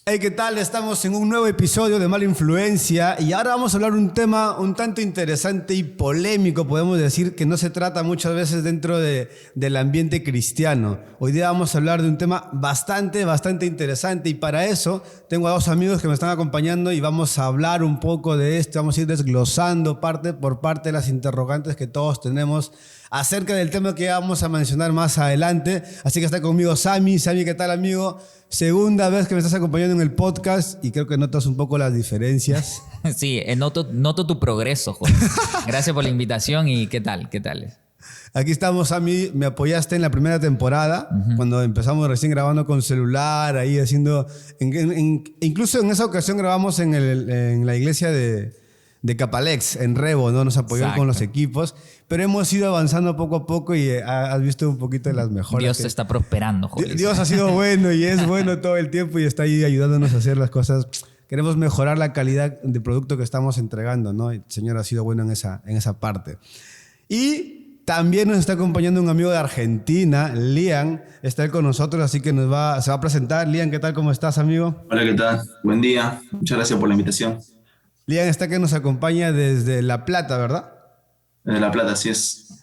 Hey, ¿qué tal? Estamos en un nuevo episodio de Mala Influencia y ahora vamos a hablar un tema un tanto interesante y polémico, podemos decir, que no se trata muchas veces dentro del ambiente cristiano. Hoy día vamos a hablar de un tema bastante interesante y para eso tengo a dos amigos que me están acompañando y vamos a hablar un poco de esto, vamos a ir desglosando parte por parte de las interrogantes que todos tenemos acerca del tema que vamos a mencionar más adelante. Así que está conmigo Sammy. Sammy, ¿qué tal, amigo? Segunda vez que me estás acompañando en el podcast y creo que notas un poco las diferencias. Sí, noto tu progreso, Jorge. Gracias por la invitación y ¿qué tal? ¿Qué tal? Aquí estamos, Sammy. Me apoyaste en la primera temporada, cuando empezamos recién grabando con celular, ahí haciendo... incluso en esa ocasión grabamos en la iglesia de Capalex, en Rebo, ¿no? Nos apoyó con los equipos, pero hemos ido avanzando poco a poco y has visto un poquito de las mejoras. Dios te está prosperando, Jorge. Dios ha sido bueno y es bueno todo el tiempo y está ahí ayudándonos a hacer las cosas. Queremos mejorar la calidad de producto que estamos entregando, ¿no? El Señor ha sido bueno en esa parte. Y también nos está acompañando un amigo de Argentina, Lian, está él con nosotros, así que se va a presentar. Lian, ¿qué tal? ¿Cómo estás, amigo? Hola, ¿qué tal? Buen día. Muchas gracias por la invitación. Lian está que nos acompaña desde La Plata, ¿verdad? De La Plata, así es.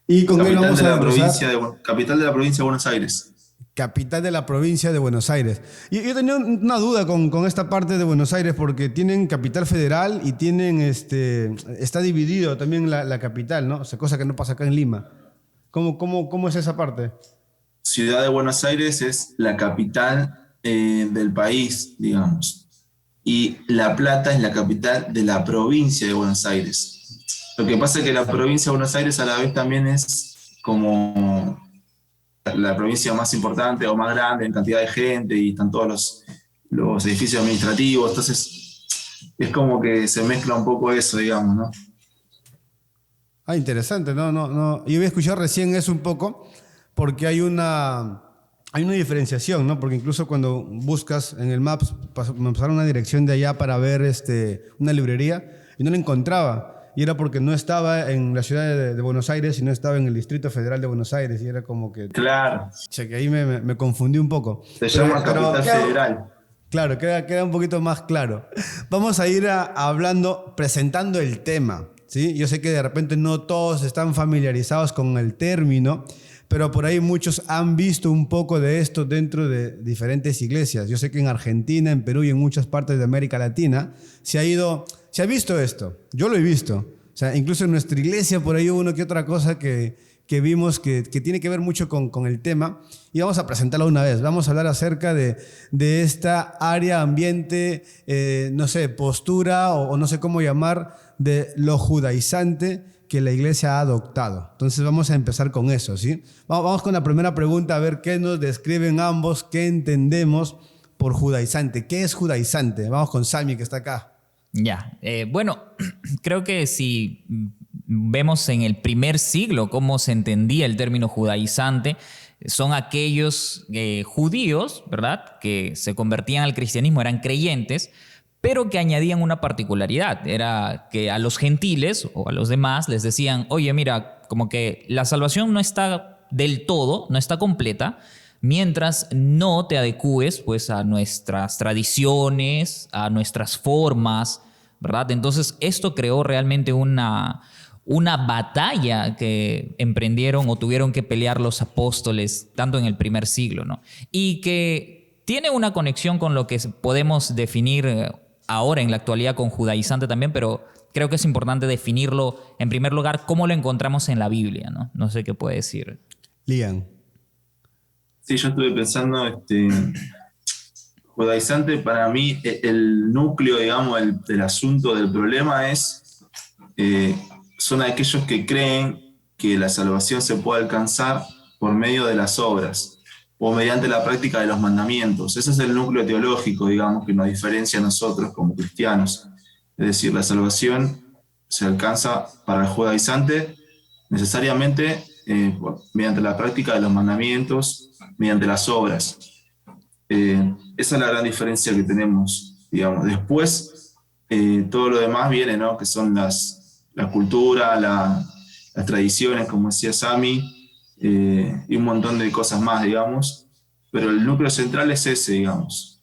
Y con él vamos a empezar. Capital de la provincia de Buenos Aires. Capital de la provincia de Buenos Aires. Yo tenía una duda con esta parte de Buenos Aires porque tienen capital federal y tienen está dividido también la capital, ¿no? O sea, cosa que no pasa acá en Lima. ¿Cómo es esa parte? Ciudad de Buenos Aires es la capital del país, digamos. Y La Plata es la capital de la provincia de Buenos Aires. Lo que pasa es que la provincia de Buenos Aires a la vez también es como la provincia más importante o más grande en cantidad de gente y están todos los edificios administrativos, entonces es como que se mezcla un poco eso, digamos, ¿no? Ah, interesante. No. Yo había escuchado recién eso un poco porque hay una diferenciación, ¿no? Porque incluso cuando buscas en el Maps, me pasaron una dirección de allá para ver una librería y no la encontraba. Y era porque no estaba en la ciudad de Buenos Aires, sino estaba en el Distrito Federal de Buenos Aires. Y era como que... Claro. Que ahí me confundí un poco. Se llama Capital Federal. Claro, queda un poquito más claro. Vamos a ir presentando el tema, ¿sí? Yo sé que de repente no todos están familiarizados con el término, pero por ahí muchos han visto un poco de esto dentro de diferentes iglesias. Yo sé que en Argentina, en Perú y en muchas partes de América Latina se ha visto esto. Yo lo he visto. O sea, incluso en nuestra iglesia por ahí hubo una que otra cosa que vimos que tiene que ver mucho con el tema y vamos a presentarlo una vez. Vamos a hablar acerca de esta área, ambiente, no sé, postura o no sé cómo llamar, de lo judaizante que la iglesia ha adoptado. Entonces vamos a empezar con eso, ¿sí? Vamos con la primera pregunta a ver qué nos describen ambos, qué entendemos por judaizante. ¿Qué es judaizante? Vamos con Sammy, que está acá. Ya, bueno, creo que si vemos en el primer siglo cómo se entendía el término judaizante, son aquellos judíos, ¿verdad?, que se convertían al cristianismo, eran creyentes, pero que añadían una particularidad, era que a los gentiles o a los demás les decían, oye, mira, como que la salvación no está del todo, no está completa, mientras no te adecúes pues a nuestras tradiciones, a nuestras formas, ¿verdad? Entonces esto creó realmente una batalla que emprendieron o tuvieron que pelear los apóstoles tanto en el primer siglo, ¿no? Y que tiene una conexión con lo que podemos definir ahora en la actualidad con judaizante también, pero creo que es importante definirlo en primer lugar cómo lo encontramos en la Biblia, ¿no? No sé qué puede decir. Lian. Sí, yo estuve pensando, judaizante para mí, el núcleo, digamos, del asunto, del problema son aquellos que creen que la salvación se puede alcanzar por medio de las obras o mediante la práctica de los mandamientos. Ese es el núcleo teológico, digamos, que nos diferencia a nosotros como cristianos. Es decir, la salvación se alcanza para el judaizante necesariamente mediante la práctica de los mandamientos, mediante las obras. Esa es la gran diferencia que tenemos, digamos. Después, todo lo demás viene, ¿no? Que son la cultura, las tradiciones, como decía Sammy, y un montón de cosas más, digamos. Pero el núcleo central es ese, digamos.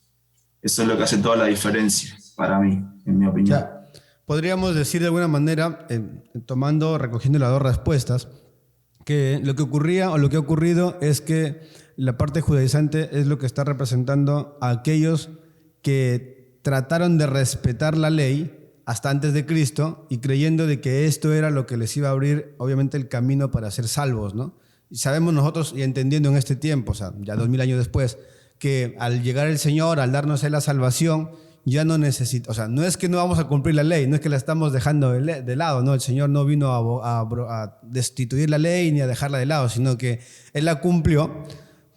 Eso es lo que hace toda la diferencia para mí, en mi opinión. Ya, podríamos decir de alguna manera, recogiendo las dos respuestas, que lo que ocurría o lo que ha ocurrido es que la parte judaizante es lo que está representando a aquellos que trataron de respetar la ley hasta antes de Cristo y creyendo de que esto era lo que les iba a abrir obviamente el camino para ser salvos, ¿no? Y sabemos nosotros y entendiendo en este tiempo, o sea, ya 2000 años después, que al llegar el Señor, al darnos la salvación, ya no necesita, o sea, no es que no vamos a cumplir la ley, no es que la estamos dejando de lado, ¿no? El Señor no vino a destituir la ley ni a dejarla de lado, sino que Él la cumplió,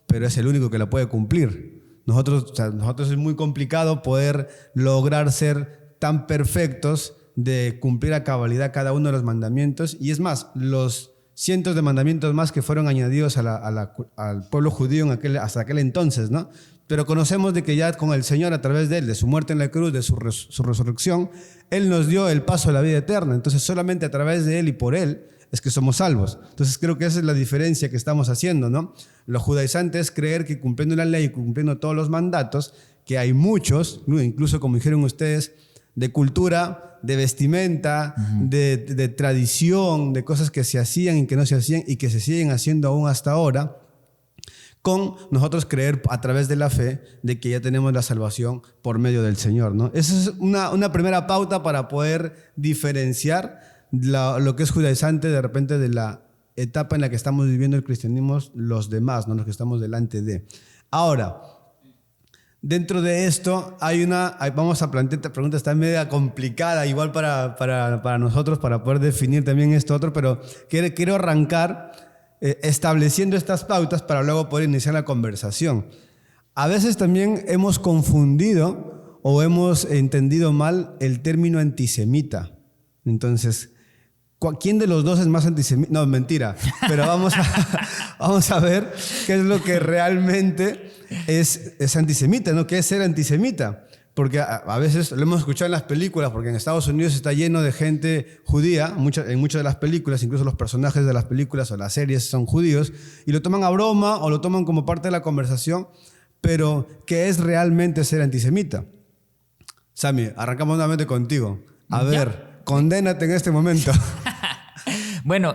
pero es el único que la puede cumplir. Nosotros es muy complicado poder lograr ser tan perfectos de cumplir a cabalidad cada uno de los mandamientos, y es más, los cientos de mandamientos más que fueron añadidos al pueblo judío hasta aquel entonces, ¿no? Pero conocemos de que ya con el Señor, a través de Él, de su muerte en la cruz, de su resurrección, Él nos dio el paso a la vida eterna. Entonces solamente a través de Él y por Él es que somos salvos. Entonces creo que esa es la diferencia que estamos haciendo, ¿no? Lo judaizante es creer que cumpliendo la ley, cumpliendo todos los mandatos, que hay muchos, incluso como dijeron ustedes, de cultura, de vestimenta, de tradición, de cosas que se hacían y que no se hacían y que se siguen haciendo aún hasta ahora, con nosotros creer a través de la fe de que ya tenemos la salvación por medio del Señor, ¿no? Esa es una primera pauta para poder diferenciar lo que es judaizante de repente de la etapa en la que estamos viviendo el cristianismo los demás, ¿no? Los que estamos delante de. Ahora, dentro de esto vamos a plantear esta pregunta, está media complicada igual para nosotros, para poder definir también esto otro, pero quiero arrancar estableciendo estas pautas para luego poder iniciar la conversación. A veces también hemos confundido o hemos entendido mal el término antisemita. Entonces, ¿quién de los dos es más antisemita? No, mentira, pero vamos a ver qué es lo que realmente es antisemita, ¿no? ¿Qué es ser antisemita? Porque a veces lo hemos escuchado en las películas, porque en Estados Unidos está lleno de gente judía, en muchas de las películas, incluso los personajes de las películas o las series son judíos, y lo toman a broma o lo toman como parte de la conversación, pero ¿qué es realmente ser antisemita? Sami, arrancamos nuevamente contigo. A ver, condénate en este momento. Bueno,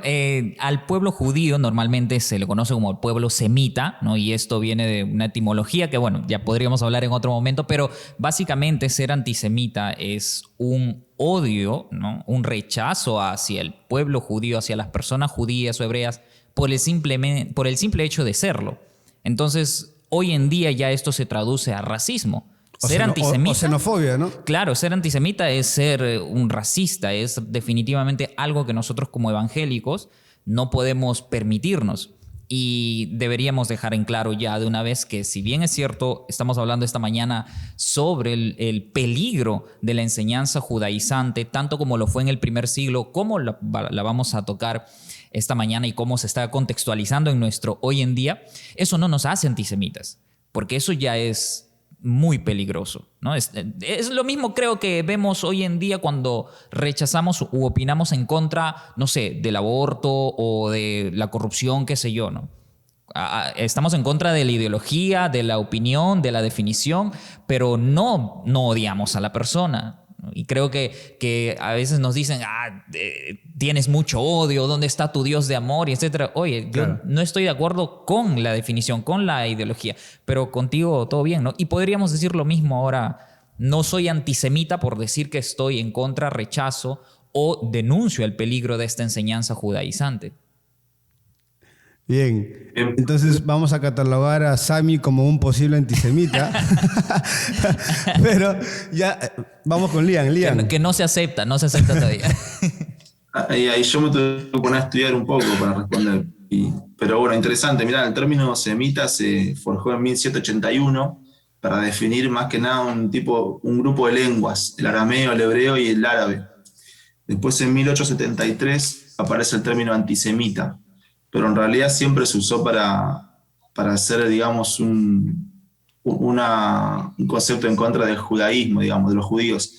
al pueblo judío normalmente se le conoce como el pueblo semita, ¿no? Y esto viene de una etimología que, bueno, ya podríamos hablar en otro momento, pero básicamente ser antisemita es un odio, ¿no? Un rechazo hacia el pueblo judío, hacia las personas judías o hebreas por el simple hecho de serlo. Entonces, hoy en día ya esto se traduce a racismo. Ser antisemita. O xenofobia, ¿no? Claro, ser antisemita es ser un racista, es definitivamente algo que nosotros como evangélicos no podemos permitirnos. Y deberíamos dejar en claro ya de una vez que, si bien es cierto, estamos hablando esta mañana sobre el peligro de la enseñanza judaizante, tanto como lo fue en el primer siglo, como la vamos a tocar esta mañana y cómo se está contextualizando en nuestro hoy en día, eso no nos hace antisemitas, porque eso ya es muy peligroso, ¿no? Es lo mismo, creo, que vemos hoy en día cuando rechazamos u opinamos en contra, no sé, del aborto o de la corrupción, qué sé yo, ¿no? Estamos en contra de la ideología, de la opinión, de la definición, pero no odiamos a la persona. Y creo que a veces nos dicen, tienes mucho odio, ¿dónde está tu Dios de amor? Y etcétera. Oye, claro, yo no estoy de acuerdo con la definición, con la ideología, pero contigo todo bien, ¿no? Y podríamos decir lo mismo ahora. No soy antisemita por decir que estoy en contra, rechazo o denuncio el peligro de esta enseñanza judaizante. Bien, entonces vamos a catalogar a Sami como un posible antisemita. Pero ya vamos con Lian. Que no se acepta todavía. Ahí yo me tuve que poner a estudiar un poco para responder. Pero bueno, interesante. Mirá, el término semita se forjó en 1781 para definir más que nada un grupo de lenguas, el arameo, el hebreo y el árabe. Después, en 1873 aparece el término antisemita, pero en realidad siempre se usó para hacer, digamos, un concepto en contra del judaísmo, digamos, de los judíos.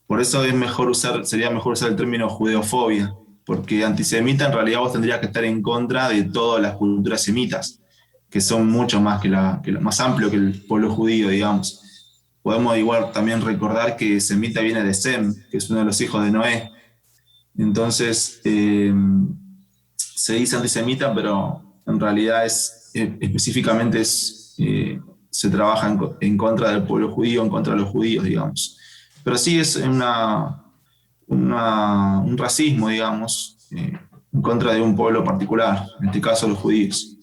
Por eso sería mejor usar el término judeofobia, porque antisemita en realidad vos tendrías que estar en contra de todas las culturas semitas, que son mucho más más amplio que el pueblo judío, digamos. podemos igual también recordar que semita viene de Sem, que es uno de los hijos de Noé. Entonces, se dice antisemita, pero en realidad específicamente se trabaja en contra del pueblo judío, en contra de los judíos, digamos. Pero sí es un racismo, digamos, en contra de un pueblo particular, en este caso los judíos.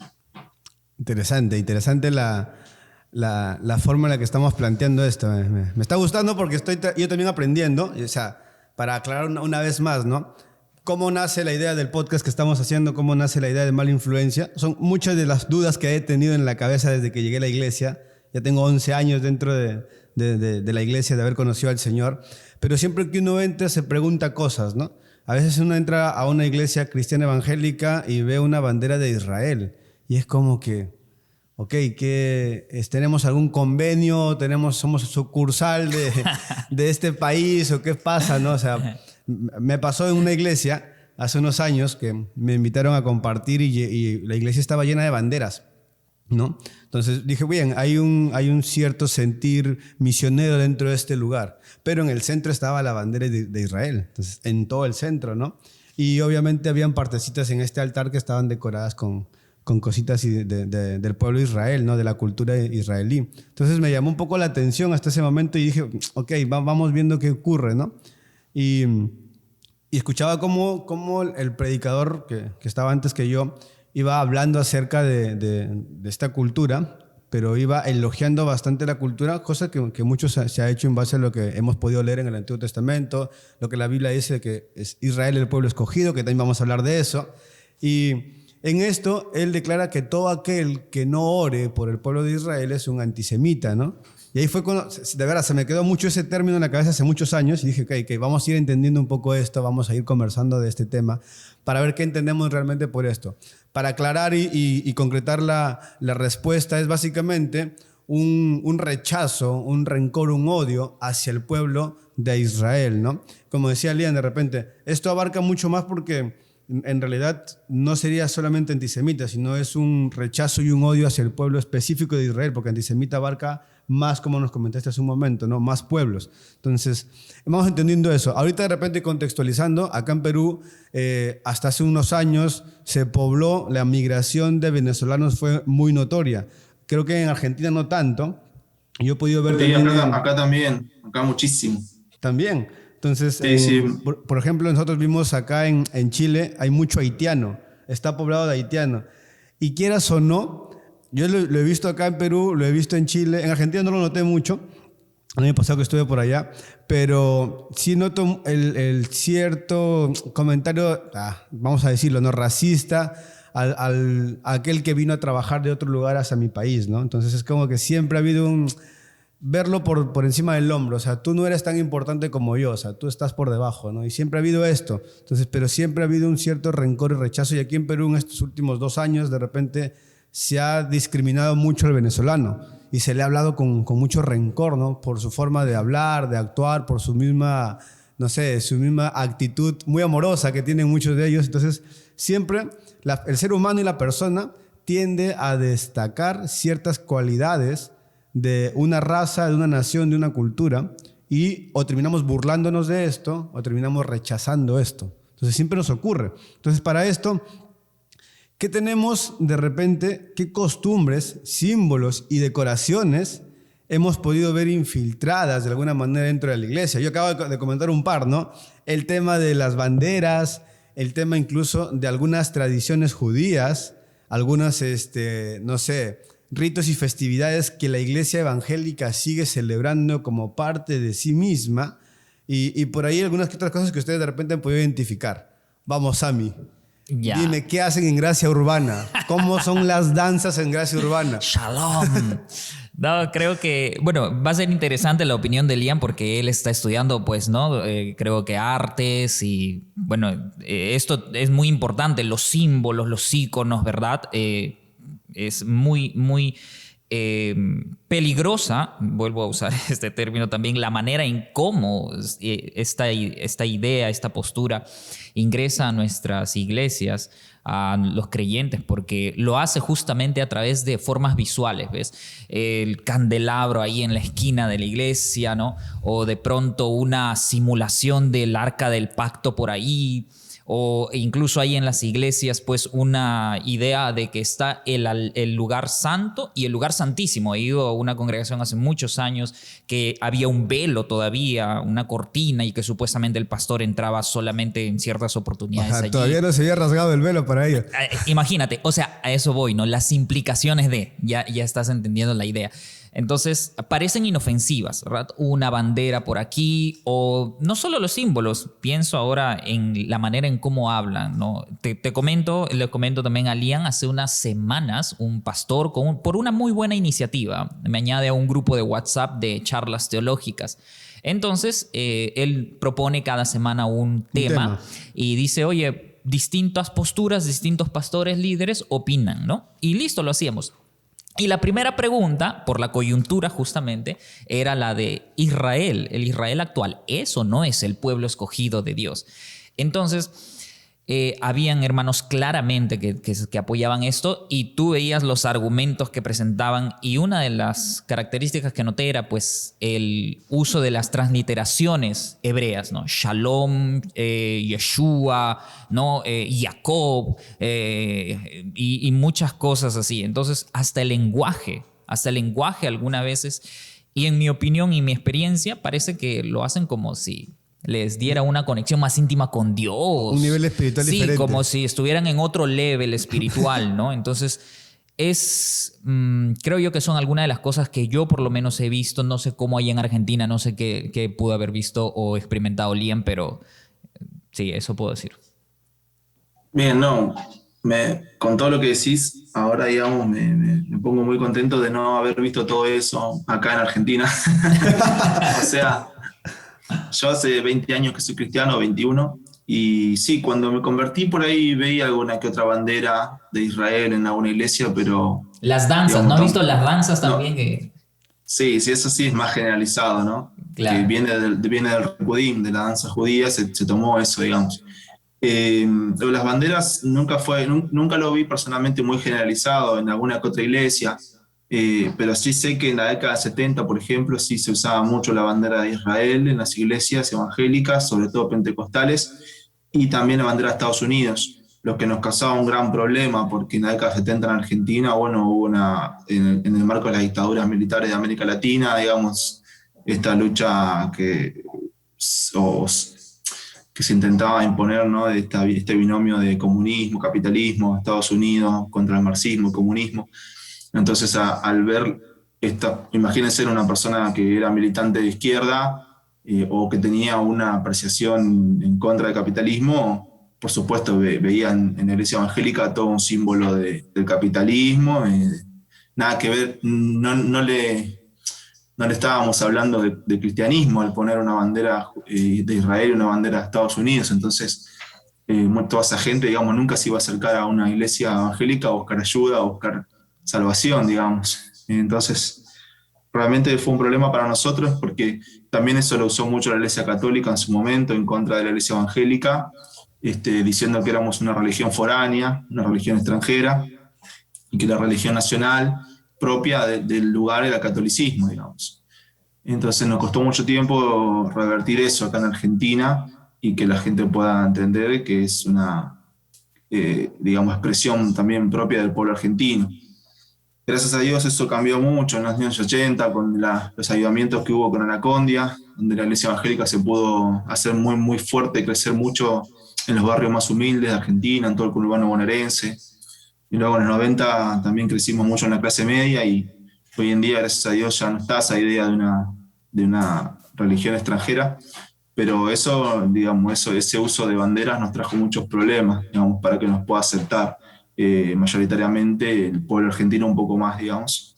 Interesante la forma en la que estamos planteando esto. Me está gustando porque estoy yo también aprendiendo, o sea, para aclarar una vez más, ¿no? ¿Cómo nace la idea del podcast que estamos haciendo? ¿Cómo nace la idea de Mala Influencia? Son muchas de las dudas que he tenido en la cabeza desde que llegué a la iglesia. Ya tengo 11 años dentro de la iglesia, de haber conocido al Señor. Pero siempre que uno entra se pregunta cosas, ¿no? A veces uno entra a una iglesia cristiana evangélica y ve una bandera de Israel. Y es como que, ok, ¿tenemos algún convenio? ¿Somos sucursal de este país? ¿O qué pasa, no? O sea, me pasó en una iglesia hace unos años que me invitaron a compartir y la iglesia estaba llena de banderas, ¿no? Entonces dije, bien, hay un cierto sentir misionero dentro de este lugar, pero en el centro estaba la bandera de Israel, entonces en todo el centro, ¿no? Y obviamente habían partecitas en este altar que estaban decoradas con cositas del pueblo de Israel, ¿no? De la cultura israelí. Entonces me llamó un poco la atención hasta ese momento y dije, ok, vamos viendo qué ocurre, ¿no? Y escuchaba cómo el predicador que estaba antes que yo iba hablando acerca de esta cultura, pero iba elogiando bastante la cultura, cosa que mucho se ha hecho en base a lo que hemos podido leer en el Antiguo Testamento, lo que la Biblia dice que es Israel el pueblo escogido, que también vamos a hablar de eso. Y en esto él declara que todo aquel que no ore por el pueblo de Israel es un antisemita, ¿no? Y ahí fue cuando, de verdad, se me quedó mucho ese término en la cabeza hace muchos años y dije, ok, vamos a ir entendiendo un poco esto, vamos a ir conversando de este tema para ver qué entendemos realmente por esto. Para aclarar y concretar la respuesta es básicamente un rechazo, un rencor, un odio hacia el pueblo de Israel, ¿no? Como decía Lian, de repente, esto abarca mucho más porque en realidad no sería solamente antisemita, sino es un rechazo y un odio hacia el pueblo específico de Israel, porque antisemita abarca más, como nos comentaste hace un momento, ¿no? Más pueblos. Entonces, vamos entendiendo eso. Ahorita de repente contextualizando, acá en Perú, hasta hace unos años se pobló, la migración de venezolanos fue muy notoria. Creo que en Argentina no tanto. Yo he podido ver Sí, también... acá también, acá muchísimo. También. Entonces, Sí, sí. por ejemplo, nosotros vimos acá en Chile, hay mucho haitiano, está poblado de haitiano. Y quieras o no, yo lo he visto acá en Perú, lo he visto en Chile, en Argentina no lo noté mucho, el año pasado que estuve por allá, pero sí noto el cierto comentario, vamos a decirlo, no racista, a aquel que vino a trabajar de otro lugar hacia mi país, ¿no? Entonces es como que siempre ha habido verlo por encima del hombro, o sea, tú no eres tan importante como yo, o sea, tú estás por debajo, ¿no? Y siempre ha habido esto, entonces, pero siempre ha habido un cierto rencor y rechazo, y aquí en Perú en estos últimos 2 años, de repente, se ha discriminado mucho al venezolano, y se le ha hablado con mucho rencor, ¿no? Por su forma de hablar, de actuar, por su misma, no sé, su misma actitud muy amorosa que tienen muchos de ellos, entonces, siempre el ser humano y la persona tiende a destacar ciertas cualidades de una raza, de una nación, de una cultura, y o terminamos burlándonos de esto o terminamos rechazando esto. Entonces siempre nos ocurre. Entonces para esto, ¿qué tenemos de repente? ¿Qué costumbres, símbolos y decoraciones hemos podido ver infiltradas de alguna manera dentro de la iglesia? Yo acabo de comentar un par, ¿no? El tema de las banderas, el tema incluso de algunas tradiciones judías, algunas, no sé, ritos y festividades que la iglesia evangélica sigue celebrando como parte de sí misma, y por ahí algunas que otras cosas que ustedes de repente han podido identificar. Vamos, Sammy. Ya. Dime, ¿qué hacen en Gracia Urbana? ¿Cómo son las danzas en Gracia Urbana? Shalom. No, creo que, bueno, va a ser interesante la opinión de Liam porque él está estudiando, pues, ¿no? Creo que artes y, bueno, esto es muy importante, los símbolos, los íconos, ¿verdad? Es muy, muy peligrosa, vuelvo a usar este término también, la manera en cómo esta idea, esta postura ingresa a nuestras iglesias, a los creyentes, porque lo hace justamente a través de formas visuales, ¿ves? El candelabro ahí en la esquina de la iglesia, ¿no? O de pronto una simulación del arca del pacto por ahí, o incluso hay en las iglesias pues una idea de que está el lugar santo y el lugar santísimo. He ido a una congregación hace muchos años que había un velo todavía, una cortina, y que supuestamente el pastor entraba solamente en ciertas oportunidades. Ajá, allí. todavía no se había rasgado el velo para ellos. Imagínate, o sea, a eso voy, ¿no? Las implicaciones ya estás entendiendo la idea. Entonces, parecen inofensivas, ¿verdad? Una bandera por aquí, o no solo los símbolos, pienso ahora en la manera en cómo hablan, ¿no? Le comento también a Lian, hace unas semanas, un pastor, por una muy buena iniciativa, me añade a un grupo de WhatsApp de charlas teológicas. Entonces, él propone cada semana un tema y dice, oye, distintas posturas, distintos pastores, líderes opinan, ¿no? Y listo, lo hacíamos. Y la primera pregunta, por la coyuntura justamente, era la de Israel, el Israel actual. ¿Es o no es el pueblo escogido de Dios? Entonces, habían hermanos claramente que apoyaban esto, y tú veías los argumentos que presentaban, y una de las características que noté era pues el uso de las transliteraciones hebreas, ¿no? Shalom, Yeshua, ¿no? Jacob, y muchas cosas así. Entonces, hasta el lenguaje algunas veces, y en mi opinión y mi experiencia, parece que lo hacen como si les diera una conexión más íntima con Dios. Un nivel espiritual diferente. Sí, como si estuvieran en otro level espiritual, ¿no? Entonces, creo yo que son algunas de las cosas que yo por lo menos he visto. No sé cómo hay en Argentina, no sé qué pudo haber visto o experimentado Liam, pero sí, eso puedo decir. Bien, no, con todo lo que decís, ahora digamos me pongo muy contento de no haber visto todo eso acá en Argentina. O sea, yo hace 20 años que soy cristiano, 21, y sí, cuando me convertí por ahí veía alguna que otra bandera de Israel en alguna iglesia, pero... Las danzas, digamos, ¿no has visto las danzas también? No, sí, eso sí es más generalizado, ¿no? Claro. Que viene del Recudim, de la danza judía, se tomó eso, digamos. Las banderas nunca lo vi personalmente muy generalizado en alguna que otra iglesia, pero sí sé que en la década de 70, por ejemplo, sí se usaba mucho la bandera de Israel en las iglesias evangélicas, sobre todo pentecostales, y también la bandera de Estados Unidos, lo que nos causaba un gran problema, porque en la década de 70 en Argentina, bueno, hubo en el marco de las dictaduras militares de América Latina, digamos, esta lucha que se intentaba imponer, ¿no? De este binomio de comunismo, capitalismo, Estados Unidos contra el marxismo, el comunismo. Entonces, al ver imagínense una persona que era militante de izquierda o que tenía una apreciación en contra del capitalismo, por supuesto veían en la iglesia evangélica todo un símbolo del capitalismo, nada que ver, no le estábamos hablando de cristianismo al poner una bandera de Israel y una bandera de Estados Unidos. Entonces, toda esa gente, digamos, nunca se iba a acercar a una iglesia evangélica a buscar ayuda, a buscar salvación, digamos. Entonces, realmente fue un problema para nosotros, porque también eso lo usó mucho la Iglesia Católica en su momento en contra de la Iglesia Evangélica, diciendo que éramos una religión foránea, una religión extranjera, y que la religión nacional propia del lugar era el catolicismo, digamos. Entonces nos costó mucho tiempo revertir eso acá en Argentina y que la gente pueda entender que es una, digamos, expresión también propia del pueblo argentino. Gracias a Dios eso cambió mucho en los años 80 con los avivamientos que hubo con Anacondia, donde la iglesia evangélica se pudo hacer muy, muy fuerte, crecer mucho en los barrios más humildes de Argentina, en todo el conurbano bonaerense. Y luego en los 90 también crecimos mucho en la clase media, y hoy en día, gracias a Dios, ya no está esa idea de una religión extranjera, pero eso, digamos, ese uso de banderas nos trajo muchos problemas, digamos, para que nos pueda aceptar mayoritariamente el pueblo argentino un poco más, digamos.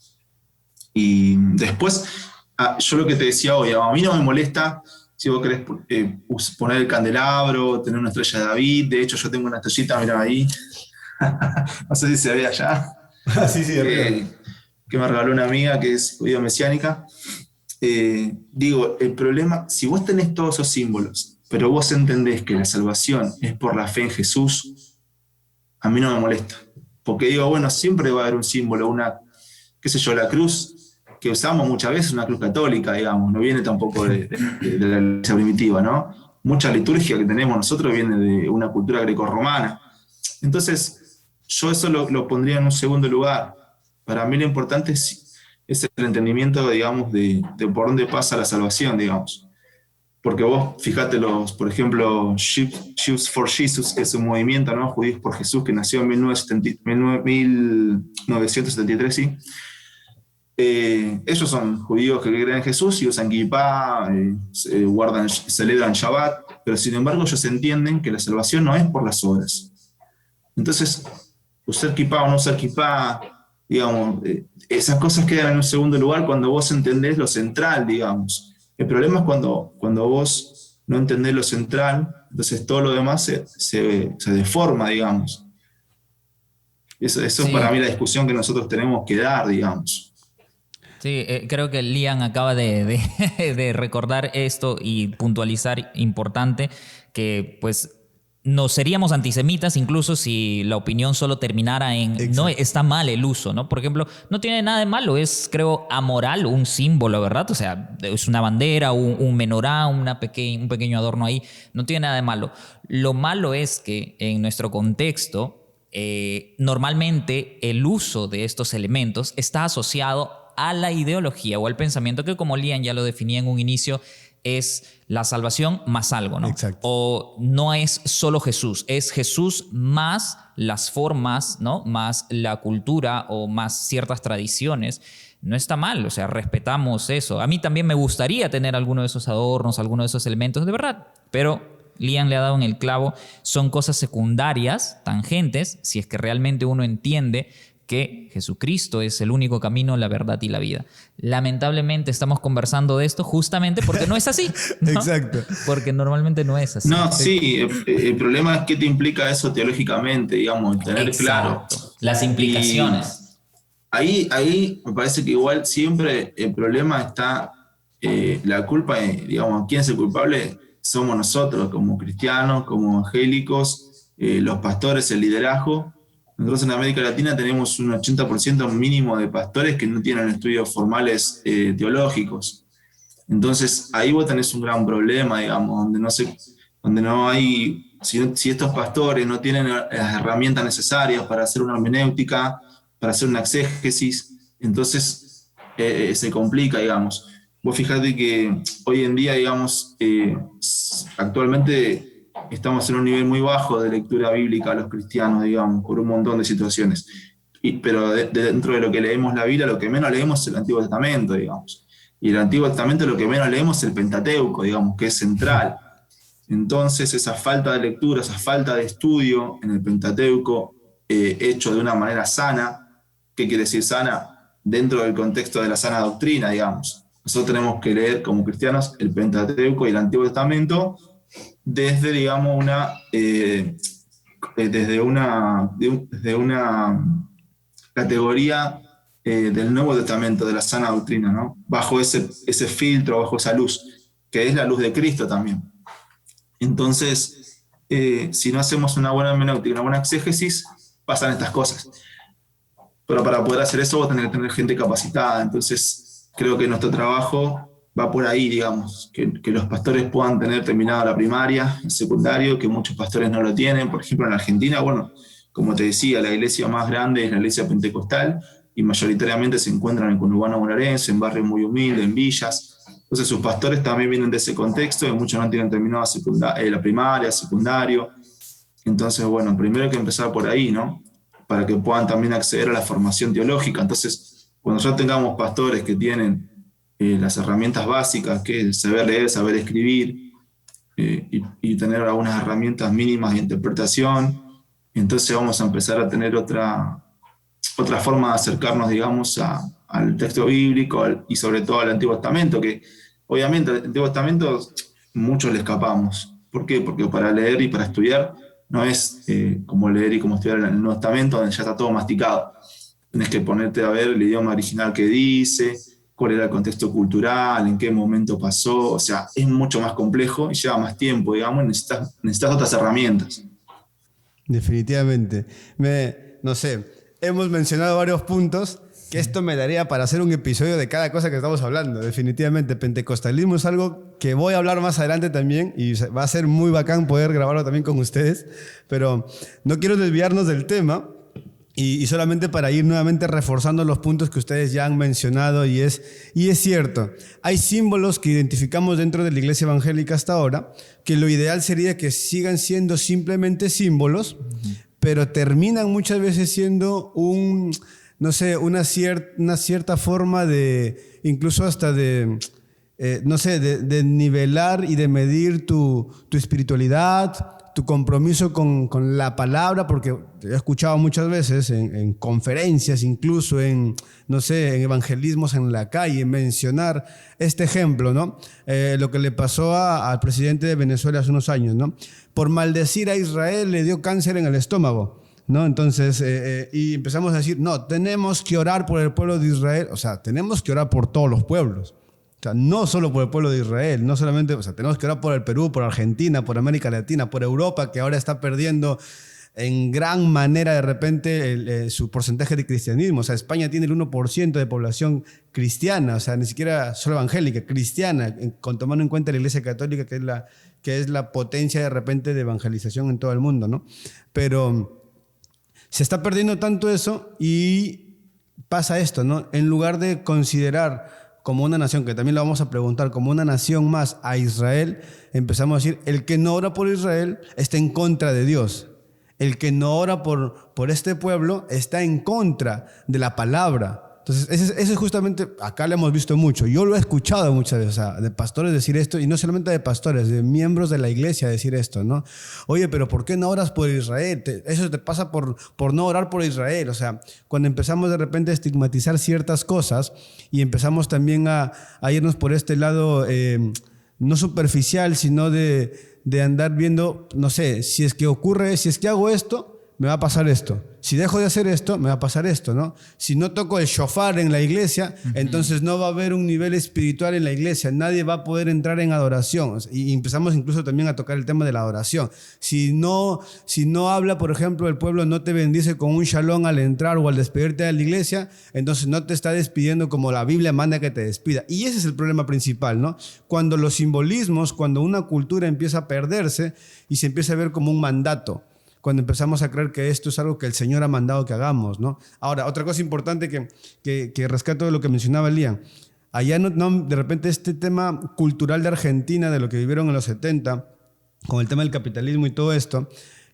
Y después, yo lo que te decía hoy, a mí no me molesta si vos querés poner el candelabro, tener una estrella de David. De hecho, yo tengo una estrellita, mirá ahí. No sé si se ve allá. Sí, arriba. que me regaló una amiga que es judía mesiánica. Digo, el problema, si vos tenés todos esos símbolos, pero vos entendés que la salvación es por la fe en Jesús, a mí no me molesta. Porque digo, bueno, siempre va a haber un símbolo, una, qué sé yo, la cruz que usamos muchas veces, una cruz católica, digamos, no viene tampoco de la iglesia primitiva, ¿no? Mucha liturgia que tenemos nosotros viene de una cultura grecorromana. Entonces, yo eso lo pondría en un segundo lugar. Para mí lo importante es el entendimiento, digamos, de por dónde pasa la salvación, digamos. Porque vos, fíjate, por ejemplo, Jews for Jesus, que es un movimiento, ¿no? Judíos por Jesús, que nació en 1973, ¿sí? Ellos son judíos que creen en Jesús y usan kippah, celebran Shabbat, pero sin embargo ellos entienden que la salvación no es por las obras. Entonces, usar kippah o no usar kippah, digamos, esas cosas quedan en un segundo lugar cuando vos entendés lo central, digamos. El problema es cuando vos no entendés lo central, entonces todo lo demás se deforma, digamos. Eso sí. Es para mí la discusión que nosotros tenemos que dar, digamos. Sí, creo que Lian acaba de recordar esto y puntualizar importante que pues no seríamos antisemitas incluso si la opinión solo terminara en exacto, no, está mal el uso, ¿no? Por ejemplo, no tiene nada de malo, es creo amoral un símbolo, ¿verdad? O sea, es una bandera, un menorá, un pequeño adorno ahí, no tiene nada de malo. Lo malo es que en nuestro contexto normalmente el uso de estos elementos está asociado a la ideología o al pensamiento que, como Lian ya lo definía en un inicio, es la salvación más algo, ¿no? Exacto. O no es solo Jesús, es Jesús más las formas, ¿no? Más la cultura o más ciertas tradiciones. No está mal, o sea, respetamos eso. A mí también me gustaría tener alguno de esos adornos, alguno de esos elementos, de verdad, pero Lian le ha dado en el clavo, son cosas secundarias, tangentes, si es que realmente uno entiende que Jesucristo es el único camino, la verdad y la vida. Lamentablemente estamos conversando de esto justamente porque no es así, ¿no? Exacto. Porque normalmente no es así. No, sí, el problema es qué te implica eso teológicamente, digamos, tener exacto, claro. Las implicaciones. Y ahí me parece que igual siempre el problema está, la culpa, digamos, ¿quién es el culpable? Somos nosotros, como cristianos, como evangélicos, los pastores, el liderazgo. Nosotros en América Latina tenemos un 80% mínimo de pastores que no tienen estudios formales teológicos. Entonces ahí vos tenés un gran problema, digamos, donde no hay, si estos pastores no tienen las herramientas necesarias para hacer una hermenéutica, para hacer una exégesis, entonces se complica, digamos. Vos fijate que hoy en día, digamos, actualmente estamos en un nivel muy bajo de lectura bíblica los cristianos, digamos, por un montón de situaciones. Pero dentro de lo que leemos la Biblia, lo que menos leemos es el Antiguo Testamento, digamos. Y el Antiguo Testamento lo que menos leemos es el Pentateuco, digamos, que es central. Entonces, esa falta de lectura, esa falta de estudio en el Pentateuco, hecho de una manera sana, ¿qué quiere decir sana? Dentro del contexto de la sana doctrina, digamos. Nosotros tenemos que leer como cristianos el Pentateuco y el Antiguo Testamento desde, digamos, desde una categoría del Nuevo Testamento, de la sana doctrina, ¿no? Bajo ese filtro, bajo esa luz, que es la luz de Cristo también. Entonces, si no hacemos una buena hermenéutica, una buena exégesis, pasan estas cosas. Pero para poder hacer eso vos tenés que tener gente capacitada. Entonces, creo que nuestro trabajo va por ahí, digamos, que los pastores puedan tener terminada la primaria, el secundario, que muchos pastores no lo tienen. Por ejemplo, en Argentina, bueno, como te decía, la iglesia más grande es la iglesia pentecostal y mayoritariamente se encuentran en conurbano bonaerense, en barrios muy humildes, en villas. Entonces sus pastores también vienen de ese contexto y muchos no tienen terminado la primaria, secundario. Entonces, bueno, primero hay que empezar por ahí, ¿no? Para que puedan también acceder a la formación teológica. Entonces, cuando ya tengamos pastores que tienen las herramientas básicas, que es saber leer, saber escribir, y tener algunas herramientas mínimas de interpretación, entonces vamos a empezar a tener otra forma de acercarnos, digamos, al texto bíblico y sobre todo al Antiguo Testamento, que obviamente al Antiguo Testamento muchos le escapamos. ¿Por qué? Porque para leer y para estudiar no es como leer y como estudiar en el Nuevo Testamento, donde ya está todo masticado. tenés que ponerte a ver el idioma original que dice, cuál era el contexto cultural, en qué momento pasó, o sea, es mucho más complejo y lleva más tiempo, digamos, y necesitas otras herramientas. Definitivamente. No sé, hemos mencionado varios puntos que esto me daría para hacer un episodio de cada cosa que estamos hablando. Definitivamente, pentecostalismo es algo que voy a hablar más adelante también y va a ser muy bacán poder grabarlo también con ustedes, pero no quiero desviarnos del tema. Y solamente para ir nuevamente reforzando los puntos que ustedes ya han mencionado, y es cierto, hay símbolos que identificamos dentro de la iglesia evangélica hasta ahora, que lo ideal sería que sigan siendo simplemente símbolos, pero terminan muchas veces siendo no sé, una cierta forma de, incluso hasta de, no sé, de nivelar y de medir tu espiritualidad, tu compromiso con la palabra, porque he escuchado muchas veces en conferencias, incluso no sé, en evangelismos en la calle, mencionar este ejemplo, ¿no? Lo que le pasó al presidente de Venezuela hace unos años, ¿no? Por maldecir a Israel le dio cáncer en el estómago, ¿no? Entonces, y empezamos a decir, no, tenemos que orar por el pueblo de Israel, o sea, tenemos que orar por todos los pueblos. O sea, no solo por el pueblo de Israel, no solamente, o sea, tenemos que orar por el Perú, por Argentina, por América Latina, por Europa, que ahora está perdiendo en gran manera de repente su porcentaje de cristianismo. O sea, España tiene el 1% de población cristiana, o sea, ni siquiera solo evangélica, cristiana, tomando en cuenta la Iglesia Católica, que es la potencia de repente de evangelización en todo el mundo, ¿no? Pero se está perdiendo tanto eso y pasa esto, ¿no? En lugar de considerar como una nación, que también lo vamos a preguntar, como una nación más a Israel, empezamos a decir, el que no ora por Israel está en contra de Dios. El que no ora por este pueblo está en contra de la palabra. Entonces, eso es justamente, acá lo hemos visto mucho. Yo lo he escuchado muchas veces, o sea, de pastores decir esto, y no solamente de pastores, de miembros de la iglesia decir esto, ¿no? Oye, pero ¿por qué no oras por Israel? Eso te pasa por no orar por Israel. O sea, cuando empezamos de repente a estigmatizar ciertas cosas y empezamos también a irnos por este lado, no superficial, sino de andar viendo, no sé, si es que hago esto, me va a pasar esto. Si dejo de hacer esto, me va a pasar esto, ¿no? Si no toco el shofar en la iglesia, entonces no va a haber un nivel espiritual en la iglesia. Nadie va a poder entrar en adoración. Y empezamos incluso también a tocar el tema de la adoración. Si no habla, por ejemplo, el pueblo no te bendice con un shalom al entrar o al despedirte de la iglesia, entonces no te está despidiendo como la Biblia manda que te despida. Y ese es el problema principal, ¿no? Cuando los simbolismos, cuando una cultura empieza a perderse y se empieza a ver como un mandato, cuando empezamos a creer que esto es algo que el Señor ha mandado que hagamos, ¿no? Ahora, otra cosa importante que rescato de lo que mencionaba Lian, allá de repente este tema cultural de Argentina, de lo que vivieron en los 70, con el tema del capitalismo y todo esto,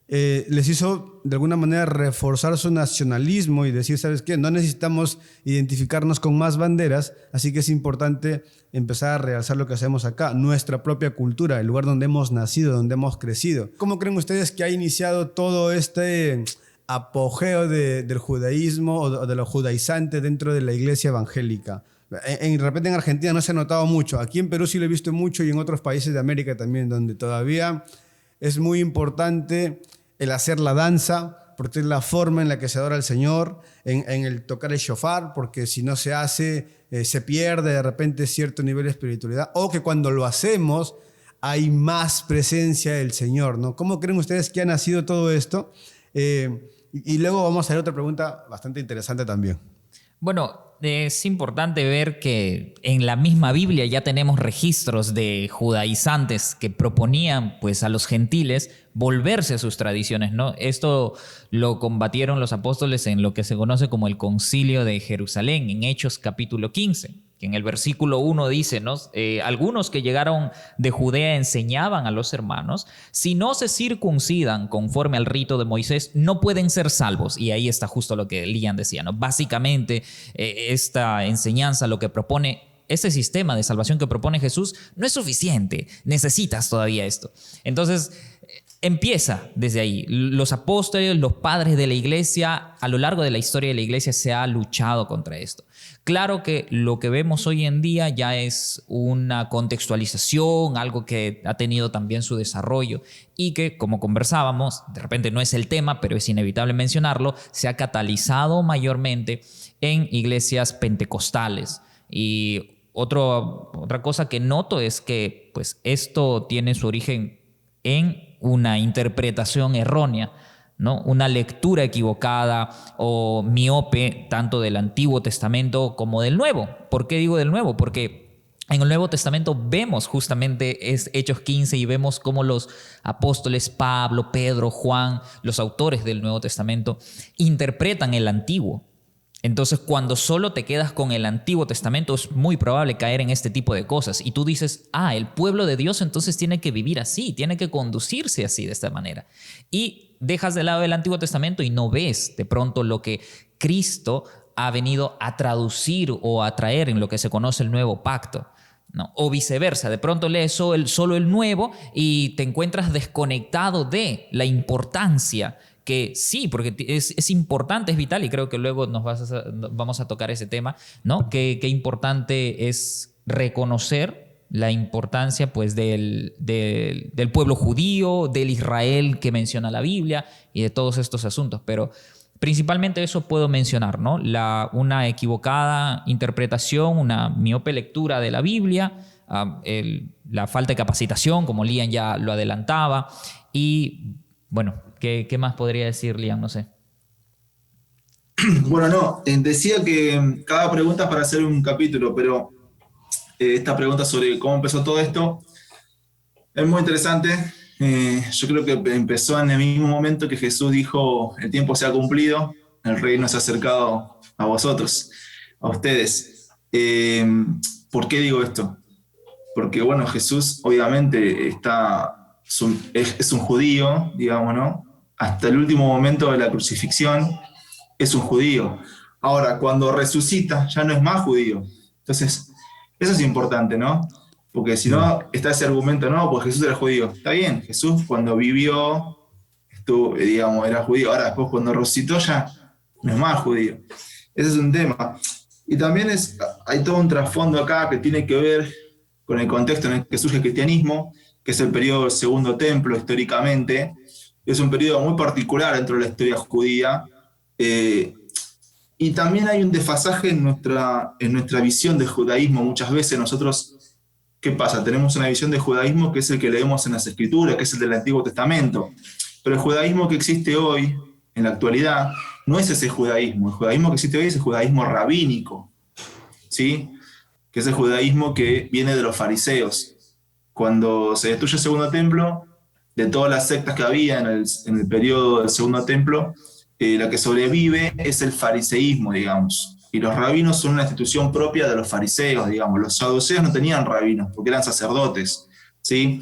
les hizo de alguna manera reforzar su nacionalismo y decir, ¿sabes qué? No necesitamos identificarnos con más banderas, así que es importante empezar a realzar lo que hacemos acá, nuestra propia cultura, el lugar donde hemos nacido, donde hemos crecido. ¿Cómo creen ustedes que ha iniciado todo este apogeo del judaísmo o de lo judaizante dentro de la iglesia evangélica? De repente en Argentina no se ha notado mucho, aquí en Perú sí lo he visto mucho y en otros países de América también, donde todavía es muy importante el hacer la danza, porque es la forma en la que se adora al Señor, en el tocar el shofar, porque si no se hace, se pierde de repente cierto nivel de espiritualidad, o que cuando lo hacemos hay más presencia del Señor, ¿no? ¿Cómo creen ustedes que ha nacido todo esto? Y luego vamos a hacer otra pregunta bastante interesante también. Bueno, es importante ver que en la misma Biblia ya tenemos registros de judaizantes que proponían pues, a los gentiles volverse a sus tradiciones, ¿no? Esto lo combatieron los apóstoles en lo que se conoce como el Concilio de Jerusalén, en Hechos capítulo 15. Que en el versículo 1 dice, ¿no? Algunos que llegaron de Judea enseñaban a los hermanos, si no se circuncidan conforme al rito de Moisés, no pueden ser salvos. Y ahí está justo lo que Lian decía, ¿no? Básicamente, esta enseñanza lo que propone, este sistema de salvación que propone Jesús, no es suficiente. Necesitas todavía esto. Entonces, empieza desde ahí. Los apóstoles, los padres de la iglesia, a lo largo de la historia de la iglesia se ha luchado contra esto. Claro que lo que vemos hoy en día ya es una contextualización, algo que ha tenido también su desarrollo y que, como conversábamos, de repente no es el tema, pero es inevitable mencionarlo, se ha catalizado mayormente en iglesias pentecostales. Y otra cosa que noto es que pues, esto tiene su origen en una interpretación errónea, ¿no? Una lectura equivocada o miope tanto del Antiguo Testamento como del Nuevo. ¿Por qué digo del Nuevo? Porque en el Nuevo Testamento vemos justamente Hechos 15 y vemos cómo los apóstoles Pablo, Pedro, Juan, los autores del Nuevo Testamento, interpretan el Antiguo. Entonces, cuando solo te quedas con el Antiguo Testamento, es muy probable caer en este tipo de cosas. Y tú dices, el pueblo de Dios entonces tiene que vivir así, tiene que conducirse así, de esta manera. Y dejas de lado el Antiguo Testamento y no ves de pronto lo que Cristo ha venido a traducir o a traer en lo que se conoce el Nuevo Pacto, ¿no? O viceversa, de pronto lees solo el Nuevo y te encuentras desconectado de la importancia que sí, porque es importante, es vital, y creo que luego vamos a tocar ese tema, ¿no? Qué importante es reconocer la importancia pues, del pueblo judío, del Israel que menciona la Biblia y de todos estos asuntos. Pero principalmente eso puedo mencionar, ¿no? Una equivocada interpretación, una miope lectura de la Biblia, la falta de capacitación, como Liam ya lo adelantaba, y bueno, ¿qué más podría decir, Liam? No sé. Bueno, no, decía que cada pregunta es para hacer un capítulo, pero esta pregunta sobre cómo empezó todo esto es muy interesante. Yo creo que empezó en el mismo momento que Jesús dijo, el tiempo se ha cumplido, el reino se ha acercado a vosotros, a ustedes. ¿Por qué digo esto? Porque, bueno, Jesús obviamente es un judío, digamos, ¿no? Hasta el último momento de la crucifixión es un judío. Ahora, cuando resucita, ya no es más judío. Entonces, eso es importante, ¿no? Porque si no, está ese argumento, no, pues Jesús era judío. Está bien, Jesús cuando vivió, digamos, era judío. Ahora, después cuando resucitó ya no es más judío. Ese es un tema. Y también hay todo un trasfondo acá que tiene que ver con el contexto en el que surge el cristianismo, que es el periodo del Segundo Templo históricamente. Es un periodo muy particular dentro de la historia judía. Y también hay un desfasaje en nuestra visión del judaísmo. Muchas veces nosotros, ¿qué pasa? Tenemos una visión de judaísmo que es el que leemos en las Escrituras, que es el del Antiguo Testamento. Pero el judaísmo que existe hoy, en la actualidad, no es ese judaísmo. El judaísmo que existe hoy es el judaísmo rabínico, ¿sí? Que es el judaísmo que viene de los fariseos. Cuando se destruye el Segundo Templo, de todas las sectas que había en el periodo del Segundo Templo, la que sobrevive es el fariseísmo, digamos. Y los rabinos son una institución propia de los fariseos, digamos. Los saduceos no tenían rabinos, porque eran sacerdotes, ¿sí?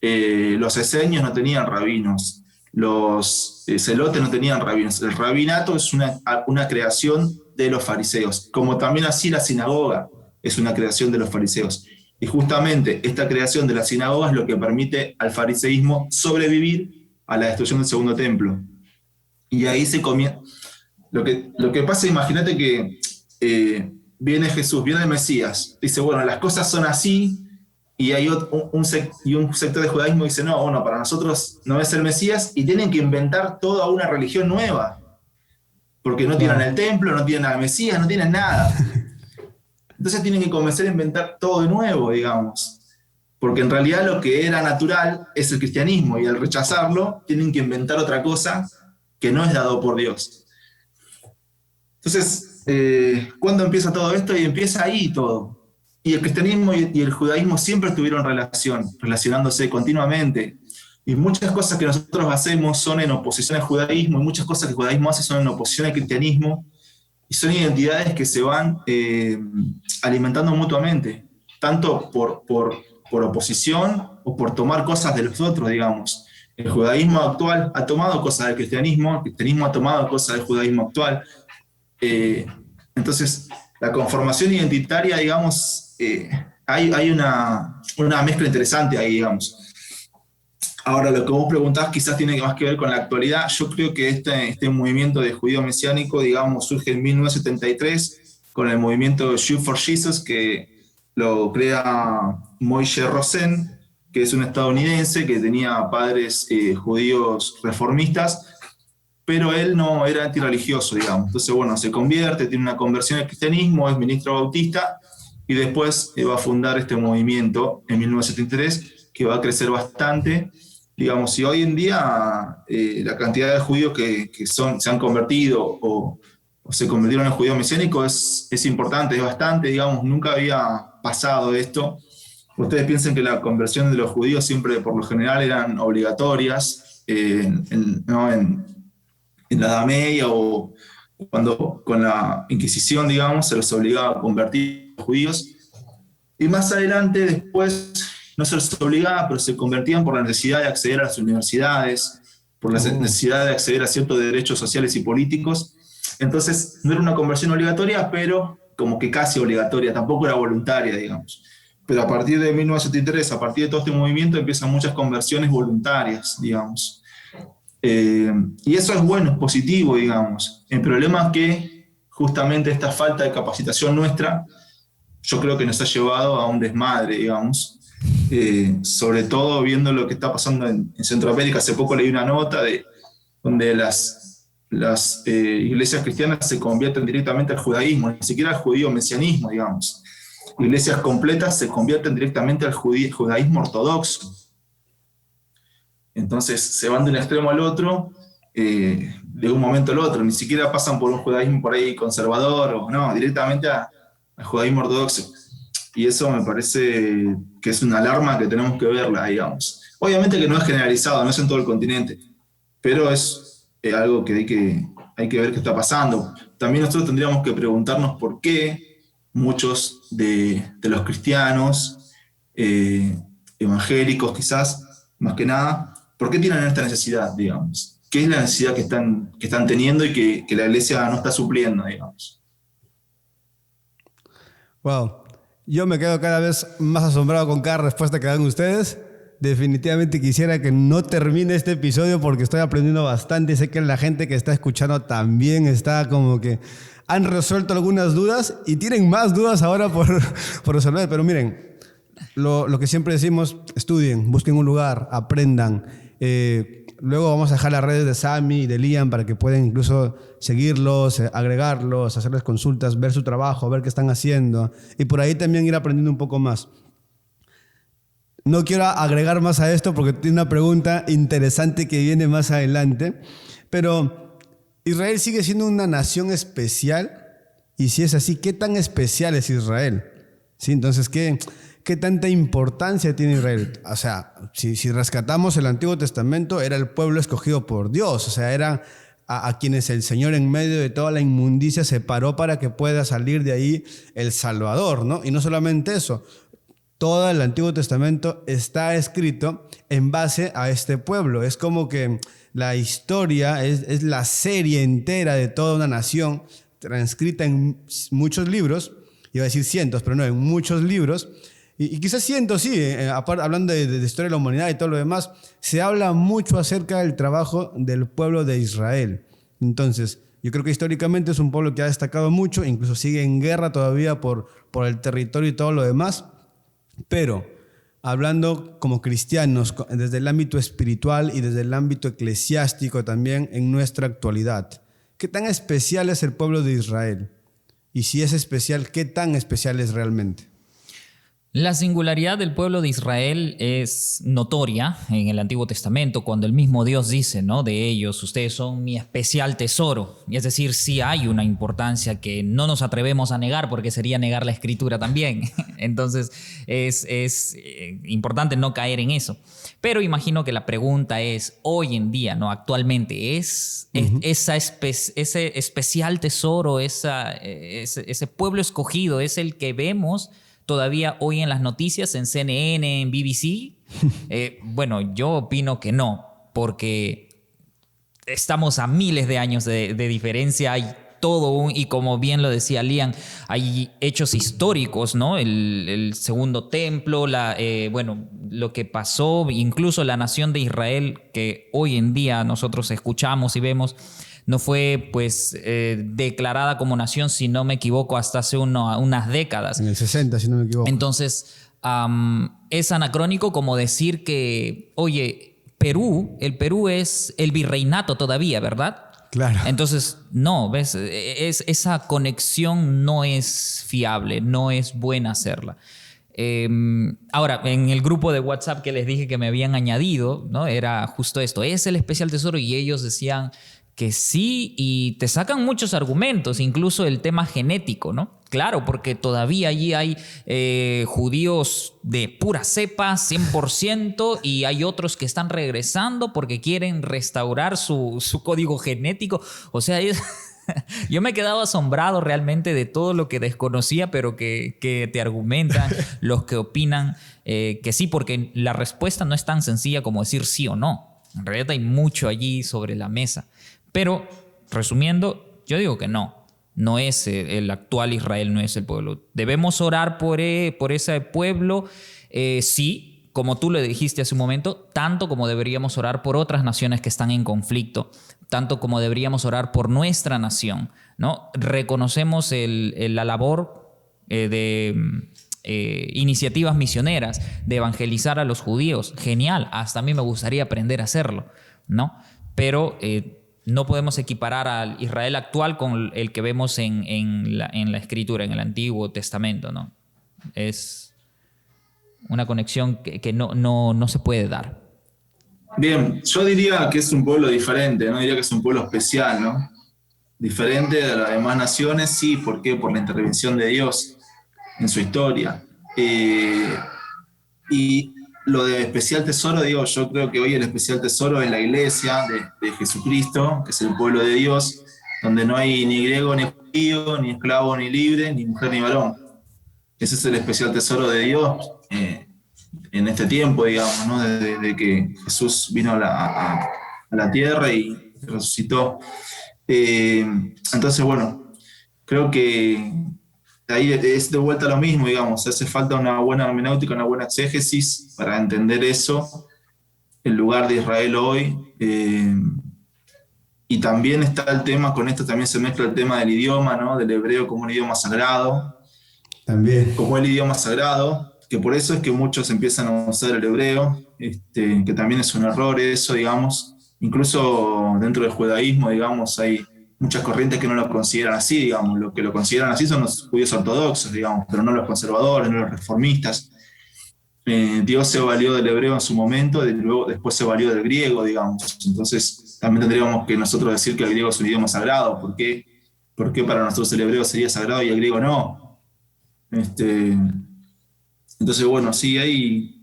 Los esenios no tenían rabinos. Los celotes no tenían rabinos. El rabinato es una creación de los fariseos, como también así la sinagoga es una creación de los fariseos. Y justamente esta creación de la sinagoga es lo que permite al fariseísmo sobrevivir a la destrucción del Segundo Templo. Y ahí se comienza. Lo que pasa, imagínate que viene Jesús, viene el Mesías, dice, bueno, las cosas son así, y hay un sector de judaísmo que dice, no, bueno, para nosotros no es el Mesías, y tienen que inventar toda una religión nueva, porque no tienen el templo, no tienen al Mesías, no tienen nada. Entonces tienen que comenzar a inventar todo de nuevo, digamos. Porque en realidad lo que era natural es el cristianismo, y al rechazarlo tienen que inventar otra cosa que no es dado por Dios. Entonces, ¿cuándo empieza todo esto? Y empieza ahí todo. Y el cristianismo y el judaísmo siempre estuvieron relacionándose continuamente. Y muchas cosas que nosotros hacemos son en oposición al judaísmo, y muchas cosas que el judaísmo hace son en oposición al cristianismo, y son identidades que se van alimentando mutuamente, tanto por oposición o por tomar cosas de los otros, digamos. El judaísmo actual ha tomado cosas del cristianismo, el cristianismo ha tomado cosas del judaísmo actual. Entonces, la conformación identitaria, digamos, hay una mezcla interesante ahí, digamos. Ahora, lo que vos preguntás quizás tiene más que ver con la actualidad. Yo creo que este movimiento de judío mesiánico, digamos, surge en 1973 con el movimiento Jew for Jesus, que lo crea Moshe Rosen, que es un estadounidense que tenía padres judíos reformistas, pero él no era antirreligioso, digamos. Entonces, bueno, se convierte, tiene una conversión al cristianismo, es ministro bautista, y después va a fundar este movimiento en 1973, que va a crecer bastante. Digamos, y hoy en día la cantidad de judíos que se han convertido o se convirtieron en judíos mesiánicos es importante, es bastante, digamos, nunca había pasado esto. Ustedes piensan que la conversión de los judíos siempre, por lo general, eran obligatorias, ¿no? en la Edad Media o cuando con la Inquisición, digamos, se los obligaba a convertir a los judíos. Y más adelante, después, no se los obligaba, pero se convertían por la necesidad de acceder a las universidades, por la necesidad de acceder a ciertos derechos sociales y políticos. Entonces, no era una conversión obligatoria, pero como que casi obligatoria, tampoco era voluntaria, digamos. Pero a partir de 1973, a partir de todo este movimiento, empiezan muchas conversiones voluntarias, digamos. Y eso es bueno, es positivo, digamos. El problema es que justamente esta falta de capacitación nuestra, yo creo que nos ha llevado a un desmadre, digamos. Sobre todo viendo lo que está pasando en Centroamérica. Hace poco leí una nota donde las iglesias cristianas se convierten directamente al judaísmo, ni siquiera al judío mesianismo, digamos. Iglesias completas se convierten directamente al judaísmo ortodoxo. Entonces se van de un extremo al otro, de un momento al otro, ni siquiera pasan por un judaísmo por ahí conservador, o no, directamente al judaísmo ortodoxo. Y eso me parece que es una alarma que tenemos que verla, digamos. Obviamente que no es generalizado, no es en todo el continente, pero es algo que hay que ver qué está pasando. También nosotros tendríamos que preguntarnos por qué muchos de los cristianos, evangélicos quizás, más que nada, ¿por qué tienen esta necesidad, digamos? ¿Qué es la necesidad que están teniendo y que la iglesia no está supliendo, digamos? Wow. Yo me quedo cada vez más asombrado con cada respuesta que dan ustedes. Definitivamente quisiera que no termine este episodio porque estoy aprendiendo bastante. Sé que la gente que está escuchando también está como que han resuelto algunas dudas y tienen más dudas ahora por resolver. Pero miren, lo que siempre decimos, estudien, busquen un lugar, aprendan. Luego vamos a dejar las redes de Sammy y de Liam para que puedan incluso seguirlos, agregarlos, hacerles consultas, ver su trabajo, ver qué están haciendo y por ahí también ir aprendiendo un poco más. No quiero agregar más a esto porque tiene una pregunta interesante que viene más adelante, pero ¿Israel sigue siendo una nación especial? Y si es así, ¿qué tan especial es Israel? ¿Sí? Entonces, ¿qué tanta importancia tiene Israel? O sea, si rescatamos el Antiguo Testamento, era el pueblo escogido por Dios. O sea, era a quienes el Señor en medio de toda la inmundicia separó para que pueda salir de ahí el Salvador, ¿no? Y no solamente eso, todo el Antiguo Testamento está escrito en base a este pueblo. Es como que la historia es la serie entera de toda una nación, transcrita en muchos libros. Iba a decir cientos, pero no, en muchos libros. Y quizás cientos, sí, hablando de historia de la humanidad y todo lo demás, se habla mucho acerca del trabajo del pueblo de Israel. Entonces, yo creo que históricamente es un pueblo que ha destacado mucho, incluso sigue en guerra todavía por el territorio y todo lo demás. Pero, hablando como cristianos, desde el ámbito espiritual y desde el ámbito eclesiástico también en nuestra actualidad, ¿qué tan especial es el pueblo de Israel? Y si es especial, ¿qué tan especial es realmente? La singularidad del pueblo de Israel es notoria en el Antiguo Testamento, cuando el mismo Dios dice, ¿no?, de ellos, ustedes son mi especial tesoro. Y es decir, sí hay una importancia que no nos atrevemos a negar porque sería negar la Escritura también. Entonces es importante no caer en eso. Pero imagino que la pregunta es, hoy en día, ¿no?, actualmente, ese especial tesoro, ese pueblo escogido, es el que vemos todavía hoy en las noticias, en CNN, en BBC. Bueno, yo opino que no, porque estamos a miles de años de diferencia. Hay todo y como bien lo decía Liam, hay hechos históricos, ¿no? El segundo templo, lo que pasó, incluso la nación de Israel, que hoy en día nosotros escuchamos y vemos, no fue pues declarada como nación, si no me equivoco, hasta hace unas décadas. En el 60, si no me equivoco. Entonces, es anacrónico como decir que, oye, el Perú es el virreinato todavía, ¿verdad? Claro. Entonces, no, ¿ves? Esa conexión no es fiable, no es buena hacerla. Ahora, en el grupo de WhatsApp que les dije que me habían añadido, ¿no? Era justo esto, es el especial tesoro, y ellos decían que sí, y te sacan muchos argumentos, incluso el tema genético, ¿no? Claro, porque todavía allí hay judíos de pura cepa, 100%, y hay otros que están regresando porque quieren restaurar su código genético. O sea, yo me he quedado asombrado realmente de todo lo que desconocía, pero que te argumentan los que opinan que sí, porque la respuesta no es tan sencilla como decir sí o no. En realidad hay mucho allí sobre la mesa. Pero, resumiendo, yo digo que no. No es el actual Israel, no es el pueblo. Debemos orar por ese pueblo, sí, como tú le dijiste hace un momento, tanto como deberíamos orar por otras naciones que están en conflicto, tanto como deberíamos orar por nuestra nación, ¿no? Reconocemos la labor de iniciativas misioneras, de evangelizar a los judíos. Genial, hasta a mí me gustaría aprender a hacerlo, ¿no? Pero no podemos equiparar al Israel actual con el que vemos en la Escritura, en el Antiguo Testamento, ¿no? Es una conexión que no se puede dar. Bien, yo diría que es un pueblo diferente, no diría que es un pueblo especial, ¿no? Diferente de las demás naciones, sí, ¿por qué? Por la intervención de Dios en su historia. Y lo de especial tesoro, digo, yo creo que hoy el especial tesoro es la iglesia de Jesucristo, que es el pueblo de Dios, donde no hay ni griego ni judío, ni esclavo ni libre, ni mujer ni varón. Ese es el especial tesoro de Dios en este tiempo, digamos, ¿no? Desde que Jesús vino a la tierra y resucitó. Entonces, bueno, creo que ahí es de vuelta lo mismo, digamos, hace falta una buena hermenéutica, una buena exégesis para entender eso, el lugar de Israel hoy. Y también está el tema, con esto también se mezcla el tema del idioma, ¿no? Del hebreo como un idioma sagrado. También. Como el idioma sagrado, que por eso es que muchos empiezan a usar el hebreo, que también es un error eso, digamos. Incluso dentro del judaísmo, digamos, hay muchas corrientes que no lo consideran así, digamos. Los que lo consideran así son los judíos ortodoxos, digamos, pero no los conservadores, no los reformistas. Dios se valió del hebreo en su momento, luego después se valió del griego, digamos. Entonces, también tendríamos que nosotros decir que el griego es un idioma sagrado. ¿Por qué? ¿Por qué para nosotros el hebreo sería sagrado y el griego no? Entonces, bueno, sí, hay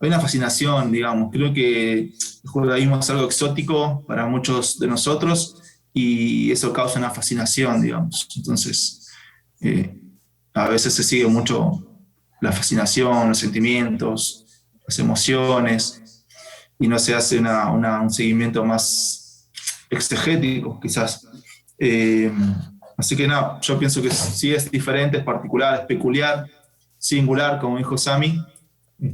una fascinación, digamos. Creo que el judaísmo es algo exótico para muchos de nosotros y eso causa una fascinación, digamos. Entonces, a veces se sigue mucho la fascinación, los sentimientos, las emociones, y no se hace un seguimiento más exegético, quizás. Así que nada, yo pienso que sí es diferente, es particular, es peculiar, singular, como dijo Sami,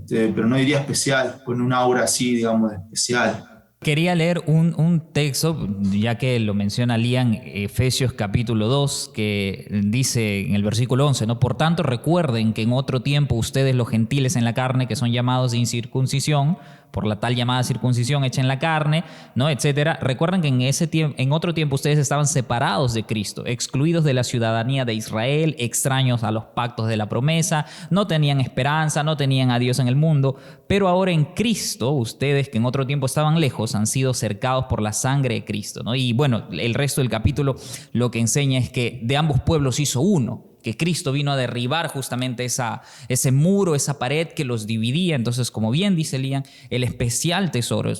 pero no diría especial, con un aura así, digamos, de especial. Quería leer un texto, ya que lo menciona Lian, Efesios capítulo 2, que dice en el versículo 11, ¿no? Por tanto, recuerden que en otro tiempo ustedes, los gentiles en la carne, que son llamados de incircuncisión, por la tal llamada circuncisión hecha en la carne, ¿no? Etcétera. Recuerden que en otro tiempo ustedes estaban separados de Cristo, excluidos de la ciudadanía de Israel, extraños a los pactos de la promesa, no tenían esperanza, no tenían a Dios en el mundo, pero ahora en Cristo, ustedes que en otro tiempo estaban lejos, han sido cercados por la sangre de Cristo, ¿no? Y bueno, el resto del capítulo lo que enseña es que de ambos pueblos hizo uno, que Cristo vino a derribar justamente ese muro, esa pared que los dividía. Entonces, como bien dice Lian, el especial tesoro.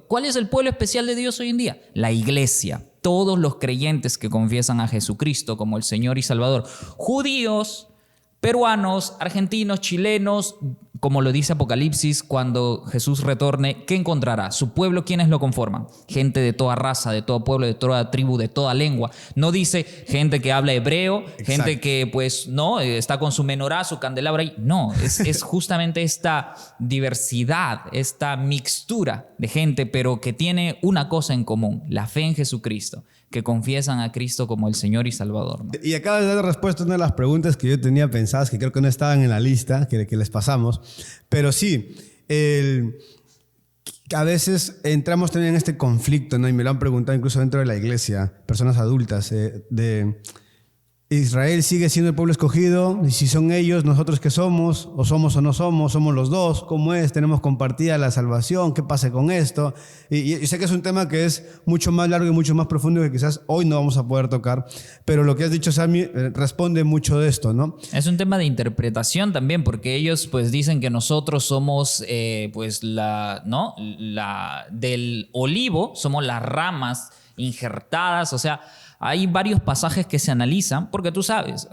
¿Cuál es el pueblo especial de Dios hoy en día? La iglesia. Todos los creyentes que confiesan a Jesucristo como el Señor y Salvador. Judíos, peruanos, argentinos, chilenos, como lo dice Apocalipsis, cuando Jesús retorne, ¿qué encontrará? Su pueblo, ¿quiénes lo conforman? Gente de toda raza, de todo pueblo, de toda tribu, de toda lengua. No dice gente que habla hebreo, gente que pues no, está con su menorá, su candelabra. No, es justamente esta diversidad, esta mixtura de gente, pero que tiene una cosa en común, la fe en Jesucristo, que confiesan a Cristo como el Señor y Salvador, ¿no? Y acabas de dar respuesta a una de las preguntas que yo tenía pensadas, que creo que no estaban en la lista, que les pasamos. Pero sí, a veces entramos también en este conflicto, ¿no? Y me lo han preguntado incluso dentro de la iglesia, personas adultas, de Israel sigue siendo el pueblo escogido, y si son ellos, nosotros qué somos, o no somos los dos, ¿cómo es? Tenemos compartida la salvación, ¿qué pasa con esto? Y sé que es un tema que es mucho más largo y mucho más profundo que quizás hoy no vamos a poder tocar, pero lo que has dicho, Sammy, responde mucho de esto, ¿no? Es un tema de interpretación también, porque ellos pues dicen que nosotros somos pues del olivo, somos las ramas injertadas, o sea, hay varios pasajes que se analizan, porque tú sabes,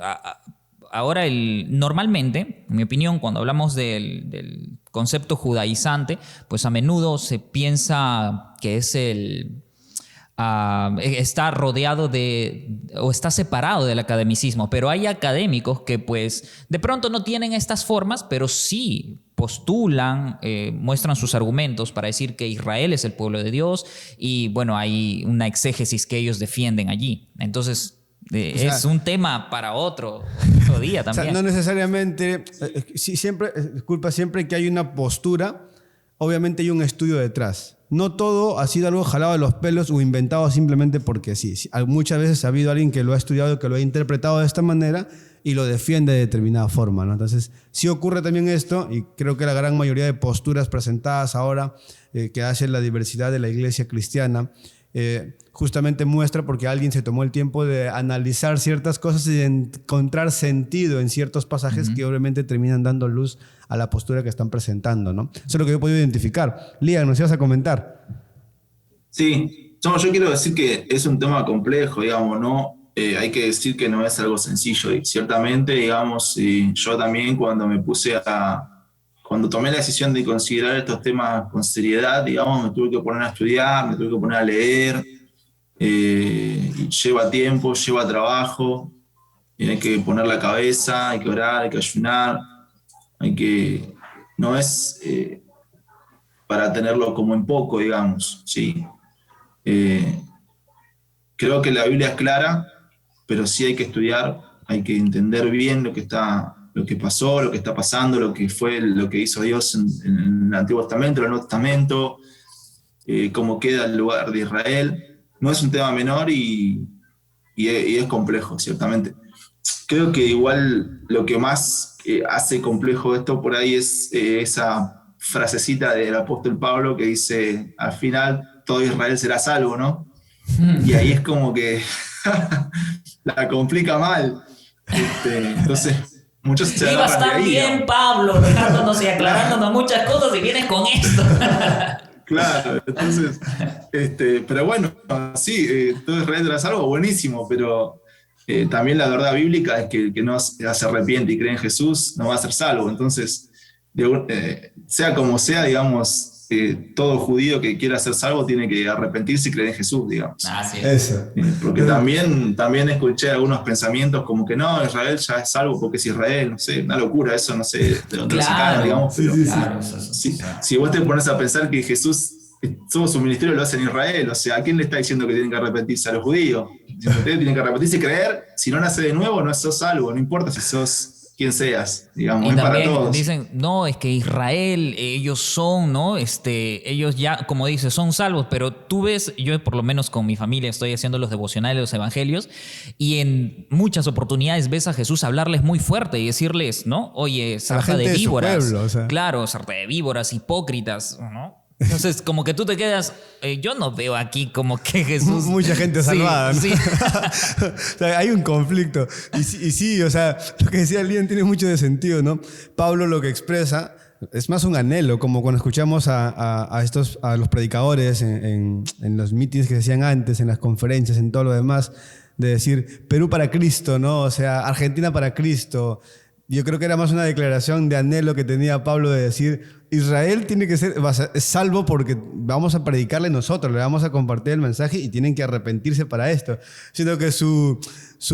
ahora normalmente, en mi opinión, cuando hablamos del concepto judaizante, pues a menudo se piensa que es está rodeado o está separado del academicismo, pero hay académicos que pues de pronto no tienen estas formas, pero sí postulan, muestran sus argumentos para decir que Israel es el pueblo de Dios y bueno, hay una exégesis que ellos defienden allí. Entonces, es un tema para otro día también. O sea, no necesariamente, siempre que hay una postura, obviamente hay un estudio detrás. No todo ha sido algo jalado de los pelos o inventado simplemente porque sí. Muchas veces ha habido alguien que lo ha estudiado, que lo ha interpretado de esta manera y lo defiende de determinada forma, ¿no? Entonces, sí ocurre también esto, y creo que la gran mayoría de posturas presentadas ahora que hacen la diversidad de la iglesia cristiana justamente muestra porque alguien se tomó el tiempo de analizar ciertas cosas y de encontrar sentido en ciertos pasajes que obviamente terminan dando luz a la postura que están presentando, ¿no? Eso es lo que yo he podido identificar. Lian, ¿nos ibas a comentar? Sí, yo quiero decir que es un tema complejo, digamos, ¿no? Hay que decir que no es algo sencillo y ciertamente, digamos, y yo también cuando tomé la decisión de considerar estos temas con seriedad, digamos, me tuve que poner a estudiar, me tuve que poner a leer, y lleva tiempo, lleva trabajo, y hay que poner la cabeza, hay que orar, hay que ayunar, no es para tenerlo como en poco, digamos, ¿sí? Creo que la Biblia es clara, pero sí hay que estudiar, hay que entender bien lo que pasó, lo que está pasando, lo que hizo Dios en el Antiguo Testamento, en el Nuevo Testamento, cómo queda el lugar de Israel. No es un tema menor y es complejo, ciertamente. Creo que igual lo que más hace complejo esto por ahí es esa frasecita del apóstol Pablo que dice, al final todo Israel será salvo, ¿no? Y ahí es como que la complica mal. Entonces, muchos se iba a agarran de estar ahí, bien, ¿no? Pablo, dejándonos y aclarándonos muchas cosas y vienes con esto. Claro, entonces, pero bueno, sí, todo Israel será salvo, buenísimo, pero también la verdad bíblica es que el que no se arrepiente y cree en Jesús no va a ser salvo. Entonces, sea como sea, digamos, todo judío que quiera ser salvo tiene que arrepentirse y creer en Jesús, digamos. Así es. es. Porque también escuché algunos pensamientos como que no, Israel ya es salvo porque es Israel, no sé, una locura, eso no sé de dónde lo sacaron, digamos, pero Claro, si vos te pones a pensar que Jesús, todo su ministerio lo hace en Israel, o sea, ¿a quién le está diciendo que tienen que arrepentirse? A los judíos. Si ustedes tienen que arrepentirse y creer, si no nace de nuevo, no sos salvo, no importa si sos quien seas, digamos, Y es para también todos. dicen, no, es que Israel, ellos son, ¿no? Ellos ya, como dices, son salvos, pero tú ves, yo por lo menos con mi familia estoy haciendo los devocionales, los evangelios, y en muchas oportunidades ves a Jesús hablarles muy fuerte y decirles, ¿no? Oye, sarta de víboras. Pueblo, o sea. Claro, sarta de víboras, hipócritas, ¿no? Entonces, como que tú te quedas, yo no veo aquí como que Jesús... Mucha gente salvada, ¿no? Sí. O sea, hay un conflicto. Y sí, o sea, lo que decía Lian tiene mucho de sentido, ¿no? Pablo lo que expresa es más un anhelo, como cuando escuchamos a los predicadores en los meetings que se hacían antes, en las conferencias, en todo lo demás, de decir Perú para Cristo, ¿no? O sea, Argentina para Cristo. yo creo que era más una declaración de anhelo que tenía Pablo de decir, Israel tiene que ser es salvo porque vamos a predicarle nosotros, le vamos a compartir el mensaje y tienen que arrepentirse para esto. Sino que su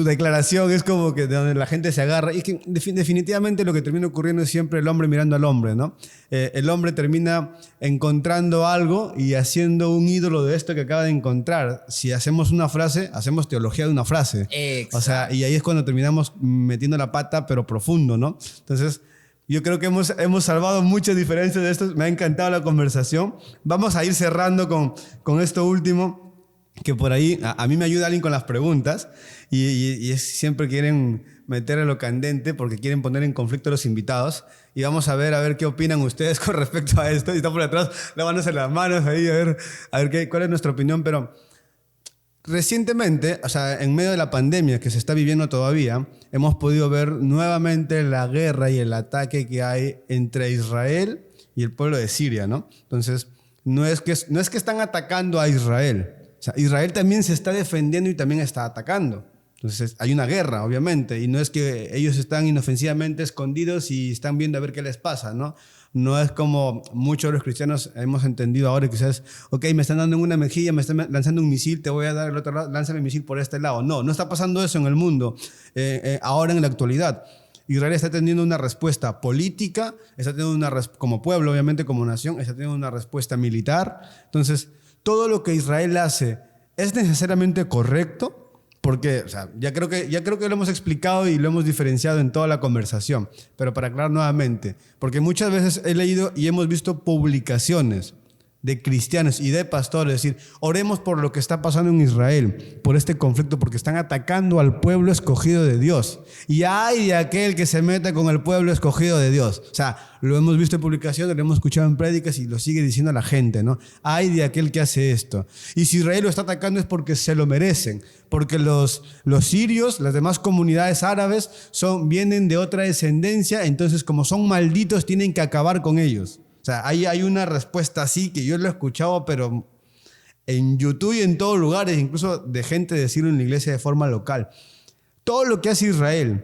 declaración es como que de donde la gente se agarra. Y es que definitivamente lo que termina ocurriendo es siempre el hombre mirando al hombre, ¿no? El hombre termina encontrando algo y haciendo un ídolo de esto que acaba de encontrar. Si hacemos una frase, hacemos teología de una frase. Exacto. O sea, y ahí es cuando terminamos metiendo la pata, pero profundo, ¿no? Entonces, yo creo que hemos salvado muchas diferencias de esto. Me ha encantado la conversación. Vamos a ir cerrando con esto último, que por ahí a mí me ayuda alguien con las preguntas y siempre quieren meterle lo candente porque quieren poner en conflicto a los invitados. Y vamos a ver qué opinan ustedes con respecto a esto. Y está por detrás lavándose las manos ahí, a ver cuál es nuestra opinión. Pero recientemente, o sea, en medio de la pandemia que se está viviendo todavía, hemos podido ver nuevamente la guerra y el ataque que hay entre Israel y el pueblo de Siria, ¿no? Entonces, no es que están atacando a Israel. O sea, Israel también se está defendiendo y también está atacando. Entonces, hay una guerra, obviamente, y no es que ellos están inofensivamente escondidos y están viendo a ver qué les pasa, ¿no? No es como muchos de los cristianos hemos entendido ahora, quizás, ok, me están dando en una mejilla, me están lanzando un misil, te voy a dar el otro lado, lánzame el misil por este lado. No está pasando eso en el mundo, ahora en la actualidad. Israel está teniendo una respuesta política, está teniendo como pueblo, obviamente, como nación, está teniendo una respuesta militar. Entonces, todo lo que Israel hace es necesariamente correcto, porque, o sea, ya creo que lo hemos explicado y lo hemos diferenciado en toda la conversación, pero para aclarar nuevamente, porque muchas veces he leído y hemos visto publicaciones de cristianos y de pastores decir, oremos por lo que está pasando en Israel, por este conflicto, porque están atacando al pueblo escogido de Dios. Y ay de aquel que se meta con el pueblo escogido de Dios. O sea, lo hemos visto en publicaciones, lo hemos escuchado en prédicas y lo sigue diciendo la gente, ¿no? Ay de aquel que hace esto. Y si Israel lo está atacando es porque se lo merecen, porque los sirios, las demás comunidades árabes, vienen de otra descendencia, entonces como son malditos tienen que acabar con ellos. O sea, ahí hay una respuesta así que yo lo he escuchado, pero en YouTube y en todos lugares, incluso de gente decirlo en la iglesia de forma local. Todo lo que hace Israel,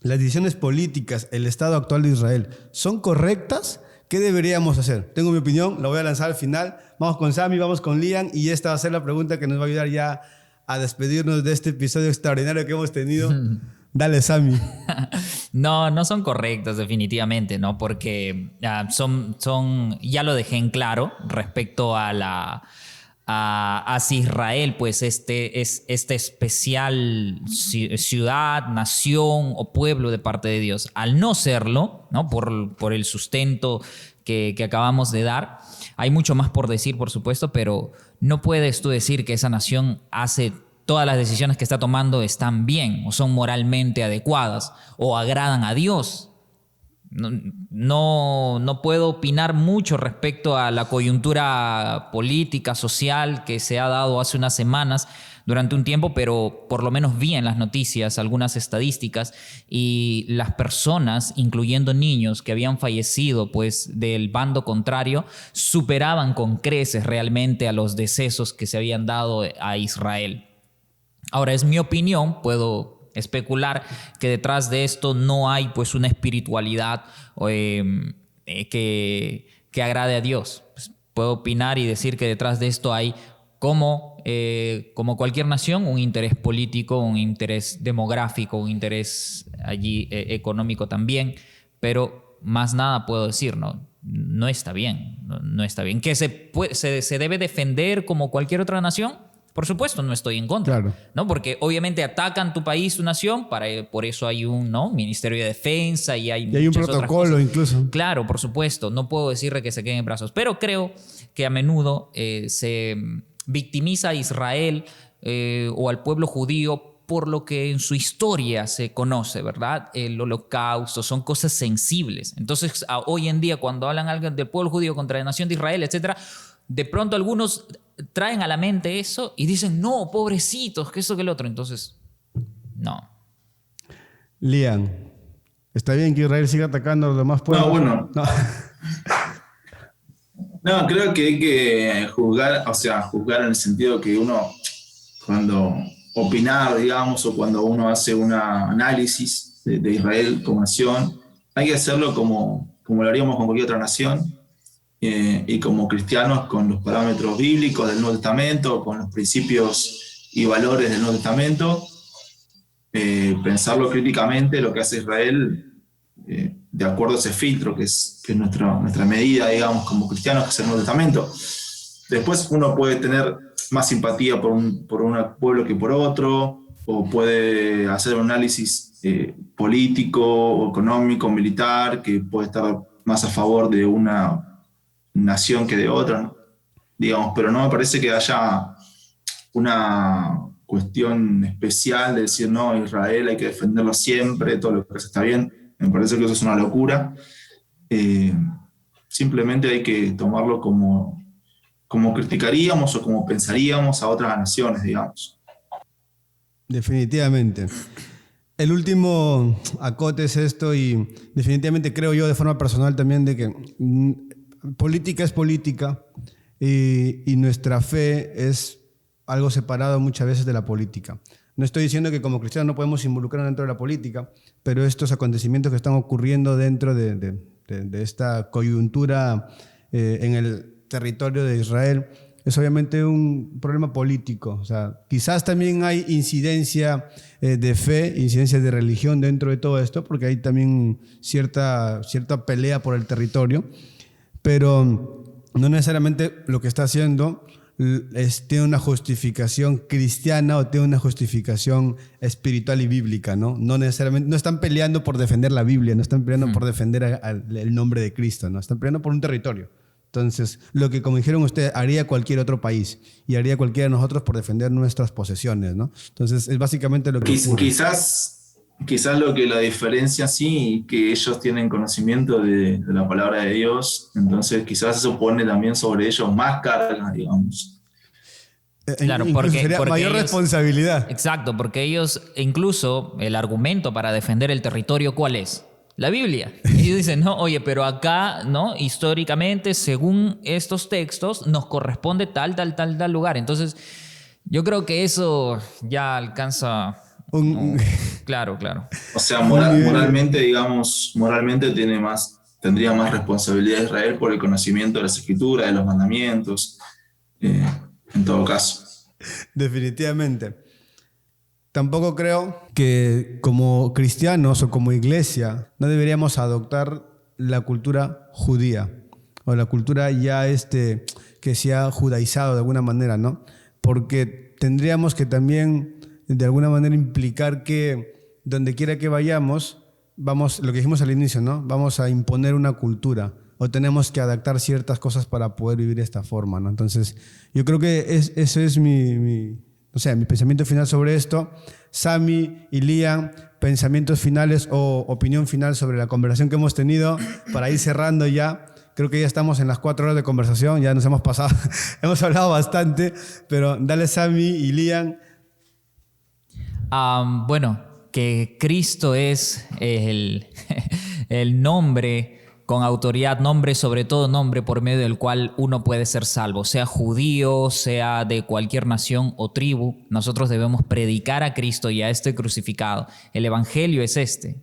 las decisiones políticas, el estado actual de Israel, ¿son correctas? ¿Qué deberíamos hacer? Tengo mi opinión, la voy a lanzar al final. Vamos con Sammy, vamos con Liam y esta va a ser la pregunta que nos va a ayudar ya a despedirnos de este episodio extraordinario que hemos tenido. Dale, Sammy. No son correctos definitivamente, ¿no? Porque ya lo dejé en claro respecto a hacia Israel, pues este especial ciudad, nación o pueblo de parte de Dios. Al no serlo, ¿no? Por el sustento que acabamos de dar, hay mucho más por decir, por supuesto, pero no puedes tú decir que esa nación hace todas las decisiones que está tomando están bien o son moralmente adecuadas o agradan a Dios. No puedo opinar mucho respecto a la coyuntura política, social que se ha dado hace unas semanas durante un tiempo, pero por lo menos vi en las noticias algunas estadísticas y las personas, incluyendo niños que habían fallecido pues, del bando contrario, superaban con creces realmente a los decesos que se habían dado a Israel. Ahora, es mi opinión, puedo especular que detrás de esto no hay pues una espiritualidad que agrade a Dios. Pues, puedo opinar y decir que detrás de esto hay, como cualquier nación, un interés político, un interés demográfico, un interés allí económico también, pero más nada puedo decir, no está bien, no está bien. ¿Que se debe defender como cualquier otra nación? Por supuesto, no estoy en contra, claro, ¿no? Porque obviamente atacan tu país, tu nación, por eso hay un Ministerio de Defensa y hay un protocolo incluso. Claro, por supuesto, no puedo decirle que se queden en brazos, pero creo que a menudo se victimiza a Israel o al pueblo judío por lo que en su historia se conoce, ¿verdad? El holocausto, son cosas sensibles. Entonces, hoy en día, cuando hablan algo del pueblo judío contra la nación de Israel, etcétera, de pronto algunos traen a la mente eso y dicen, no, pobrecitos, que eso, que el otro. Entonces, no. Liam, ¿está bien que Israel siga atacando a los demás pueblos? No, bueno. No, creo que hay que juzgar en el sentido que uno, cuando opinar, digamos, o cuando uno hace un análisis, de Israel como nación. Hay que hacerlo como lo haríamos con cualquier otra nación, y como cristianos con los parámetros bíblicos del Nuevo Testamento, con los principios y valores del Nuevo Testamento, pensarlo críticamente lo que hace Israel, de acuerdo a ese filtro que es nuestra medida, digamos, como cristianos, que es el Nuevo Testamento. Después uno puede tener más simpatía por un pueblo que por otro, o puede hacer un análisis político, económico, militar, que puede estar más a favor de una nación que de otra, ¿no? Digamos, pero no me parece que haya una cuestión especial de decir, no, Israel hay que defenderlo siempre, todo lo que está bien. Me parece que eso es una locura. Simplemente hay que tomarlo como criticaríamos o como pensaríamos a otras naciones, digamos. Definitivamente. El último acote es esto, y definitivamente creo yo de forma personal también de que política es política, y nuestra fe es algo separado muchas veces de la política. No estoy diciendo que como cristianos no podemos involucrarnos dentro de la política, pero estos acontecimientos que están ocurriendo dentro de esta coyuntura en el territorio de Israel es obviamente un problema político. O sea, quizás también hay incidencia de fe, incidencia de religión dentro de todo esto, porque hay también cierta pelea por el territorio, pero no necesariamente lo que está haciendo tiene una justificación cristiana o tiene una justificación espiritual y bíblica, ¿no? No necesariamente, no están peleando por defender la Biblia, no están peleando por defender el nombre de Cristo, ¿no? Están peleando por un territorio. Entonces, lo que, como dijeron ustedes, haría cualquier otro país y haría cualquiera de nosotros por defender nuestras posesiones, ¿no? Entonces, es básicamente lo que ocurre. Quizás lo que la diferencia, sí, que ellos tienen conocimiento de la palabra de Dios, entonces quizás eso pone también sobre ellos más carga, digamos. Claro, porque sería mayor ellos, responsabilidad. Exacto, porque ellos, incluso el argumento para defender el territorio, ¿cuál es? La Biblia. Y ellos dicen, no, oye, pero acá, ¿no? Históricamente, según estos textos, nos corresponde tal lugar. Entonces, yo creo que eso ya alcanza... Claro. O sea, moralmente, digamos, tendría más responsabilidad Israel por el conocimiento de las Escrituras, de los mandamientos, en todo caso. Definitivamente. Tampoco creo que como cristianos o como iglesia no deberíamos adoptar la cultura judía o la cultura ya que se ha judaizado de alguna manera, ¿no? Porque tendríamos que también de alguna manera implicar que donde quiera que vayamos, lo que dijimos al inicio, ¿no? Vamos a imponer una cultura o tenemos que adaptar ciertas cosas para poder vivir de esta forma, ¿no? Entonces, yo creo que ese es mi pensamiento final sobre esto. Sami y Lian, pensamientos finales o opinión final sobre la conversación que hemos tenido para ir cerrando ya. Creo que ya estamos en las 4 horas de conversación, ya nos hemos pasado, hemos hablado bastante, pero dale Sami y Lian. Bueno, que Cristo es el nombre con autoridad, nombre sobre todo, nombre por medio del cual uno puede ser salvo, sea judío, sea de cualquier nación o tribu. Nosotros debemos predicar a Cristo y a este crucificado. El evangelio es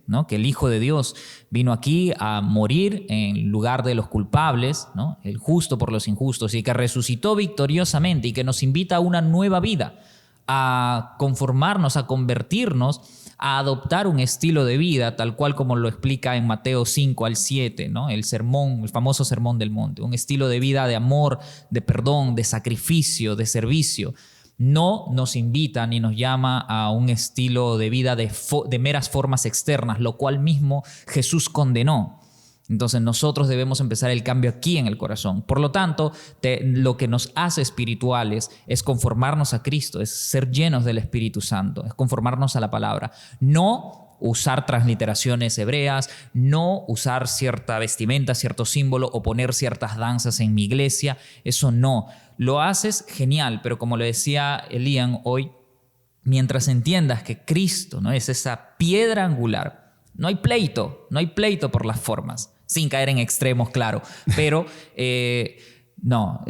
¿no? Que el Hijo de Dios vino aquí a morir en lugar de los culpables, ¿no? El justo por los injustos, y que resucitó victoriosamente y que nos invita a una nueva vida, a conformarnos, a convertirnos, a adoptar un estilo de vida tal cual como lo explica en Mateo 5 al 7, ¿no? El famoso Sermón del Monte, un estilo de vida de amor, de perdón, de sacrificio, de servicio. No nos invita ni nos llama a un estilo de vida de meras formas externas, lo cual mismo Jesús condenó. Entonces nosotros debemos empezar el cambio aquí en el corazón. Por lo tanto, lo que nos hace espirituales es conformarnos a Cristo, es ser llenos del Espíritu Santo, es conformarnos a la palabra. No usar transliteraciones hebreas, no usar cierta vestimenta, cierto símbolo o poner ciertas danzas en mi iglesia. Eso no. Lo haces, genial, pero como le decía Elian hoy, mientras entiendas que Cristo, ¿no? Es esa piedra angular, no hay pleito por las formas. Sin caer en extremos, claro, pero no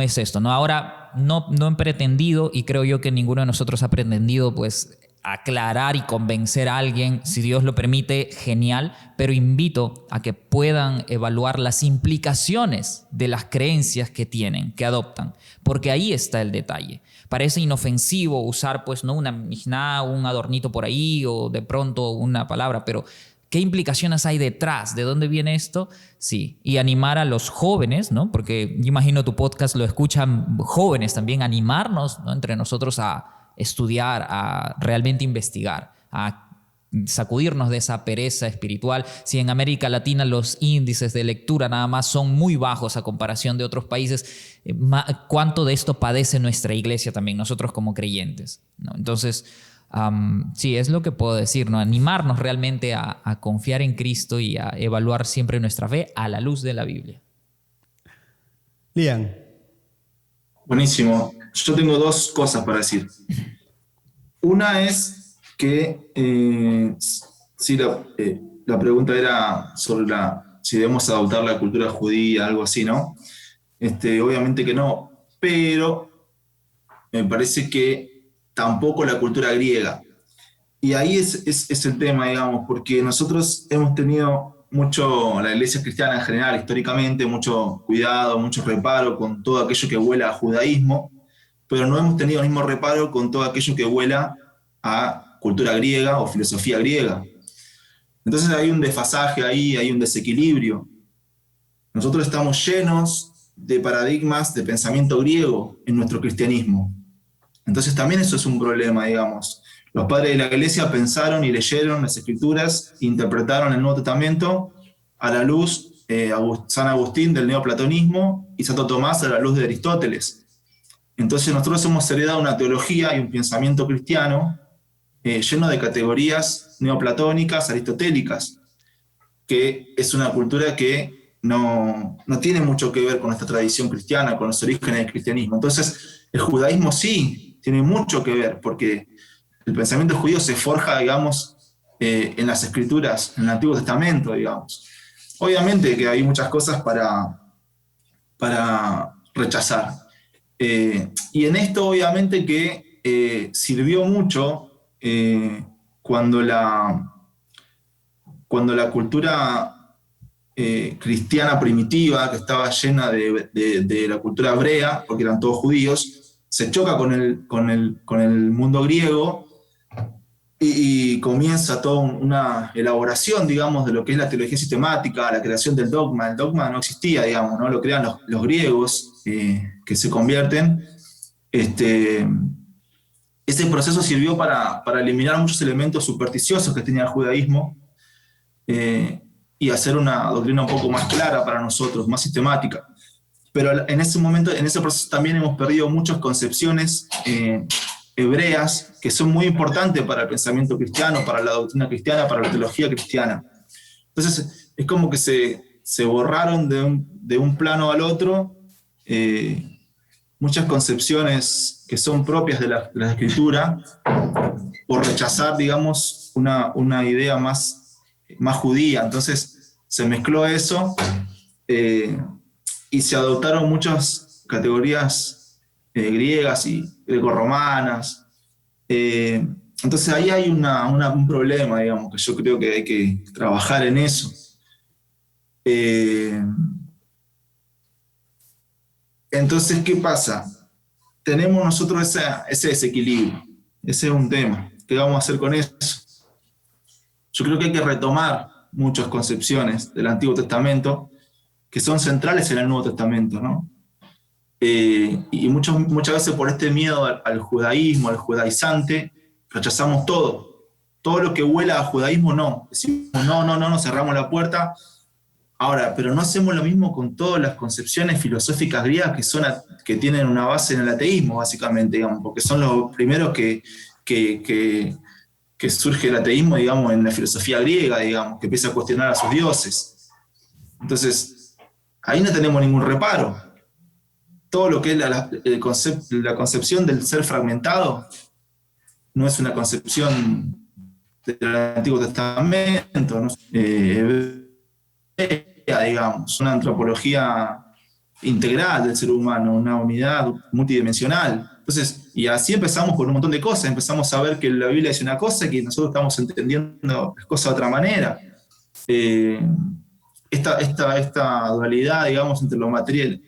es esto, ¿no? Ahora, no he pretendido, y creo yo que ninguno de nosotros ha pretendido, pues, aclarar y convencer a alguien, si Dios lo permite, genial, pero invito a que puedan evaluar las implicaciones de las creencias que tienen, que adoptan, porque ahí está el detalle. Parece inofensivo usar pues no una mishná, un adornito por ahí o de pronto una palabra, pero ¿qué implicaciones hay detrás? ¿De dónde viene esto? Sí, y animar a los jóvenes, ¿no? Porque yo imagino tu podcast lo escuchan jóvenes también, animarnos, ¿no?, entre nosotros a estudiar, a realmente investigar, a sacudirnos de esa pereza espiritual. Si en América Latina los índices de lectura nada más son muy bajos a comparación de otros países, ¿cuánto de esto padece nuestra iglesia también, nosotros como creyentes, ¿no? Entonces, sí, es lo que puedo decir, ¿no? Animarnos realmente a confiar en Cristo y a evaluar siempre nuestra fe a la luz de la Biblia. Lian. Buenísimo. Yo tengo dos cosas para decir. Una es que sí, la pregunta era sobre si debemos adoptar la cultura judía, algo así, ¿no? Obviamente que no, pero me parece que tampoco la cultura griega. Y ahí es el tema, digamos, porque nosotros hemos tenido mucho, la iglesia cristiana en general, históricamente, mucho cuidado, mucho reparo con todo aquello que huela a judaísmo, pero no hemos tenido el mismo reparo con todo aquello que huela a cultura griega o filosofía griega. Entonces hay un desfasaje ahí, hay un desequilibrio. Nosotros estamos llenos de paradigmas de pensamiento griego en nuestro cristianismo. Entonces también eso es un problema, digamos. Los padres de la iglesia pensaron y leyeron las escrituras, interpretaron el Nuevo Testamento a la luz San Agustín del neoplatonismo y Santo Tomás a la luz de Aristóteles. Entonces nosotros hemos heredado una teología y un pensamiento cristiano lleno de categorías neoplatónicas, aristotélicas, que es una cultura que no tiene mucho que ver con esta tradición cristiana, con los orígenes del cristianismo. Entonces el judaísmo sí tiene mucho que ver, porque el pensamiento judío se forja, digamos, en las escrituras, en el Antiguo Testamento, digamos. Obviamente que hay muchas cosas para rechazar. Y en esto obviamente que sirvió mucho cuando la cultura cristiana primitiva, que estaba llena de la cultura hebrea, porque eran todos judíos, se choca con el mundo griego y comienza toda una elaboración, digamos, de lo que es la teología sistemática, la creación del dogma. El dogma no existía, digamos, ¿no? Lo crean los griegos, que se convierten. Ese proceso sirvió para eliminar muchos elementos supersticiosos que tenía el judaísmo y hacer una doctrina un poco más clara para nosotros, más sistemática. Pero en ese momento, en ese proceso también hemos perdido muchas concepciones hebreas que son muy importantes para el pensamiento cristiano, para la doctrina cristiana, para la teología cristiana. Entonces es como que se borraron de un plano al otro muchas concepciones que son propias de la escritura por rechazar, digamos, una idea más judía. Entonces se mezcló eso y se adoptaron muchas categorías griegas y grecorromanas. Entonces ahí hay un problema, digamos, que yo creo que hay que trabajar en eso. Entonces, ¿qué pasa? Tenemos nosotros ese desequilibrio. Ese es un tema. ¿Qué vamos a hacer con eso? Yo creo que hay que retomar muchas concepciones del Antiguo Testamento que son centrales en el Nuevo Testamento, ¿no? Y muchas veces por este miedo al judaísmo, al judaizante, rechazamos todo. Todo lo que huela a judaísmo, no. Decimos, no, cerramos la puerta. Ahora, pero no hacemos lo mismo con todas las concepciones filosóficas griegas que tienen una base en el ateísmo, básicamente, digamos, porque son los primeros que surge el ateísmo, digamos, en la filosofía griega, digamos, que empieza a cuestionar a sus dioses. Entonces, ahí no tenemos ningún reparo. Todo lo que es la concepción del ser fragmentado no es una concepción del Antiguo Testamento, ¿no? Digamos, una antropología integral del ser humano, una unidad multidimensional. Entonces, y así empezamos con un montón de cosas, empezamos a ver que la Biblia dice una cosa y que nosotros estamos entendiendo las cosas de otra manera. Esta dualidad, digamos, entre lo material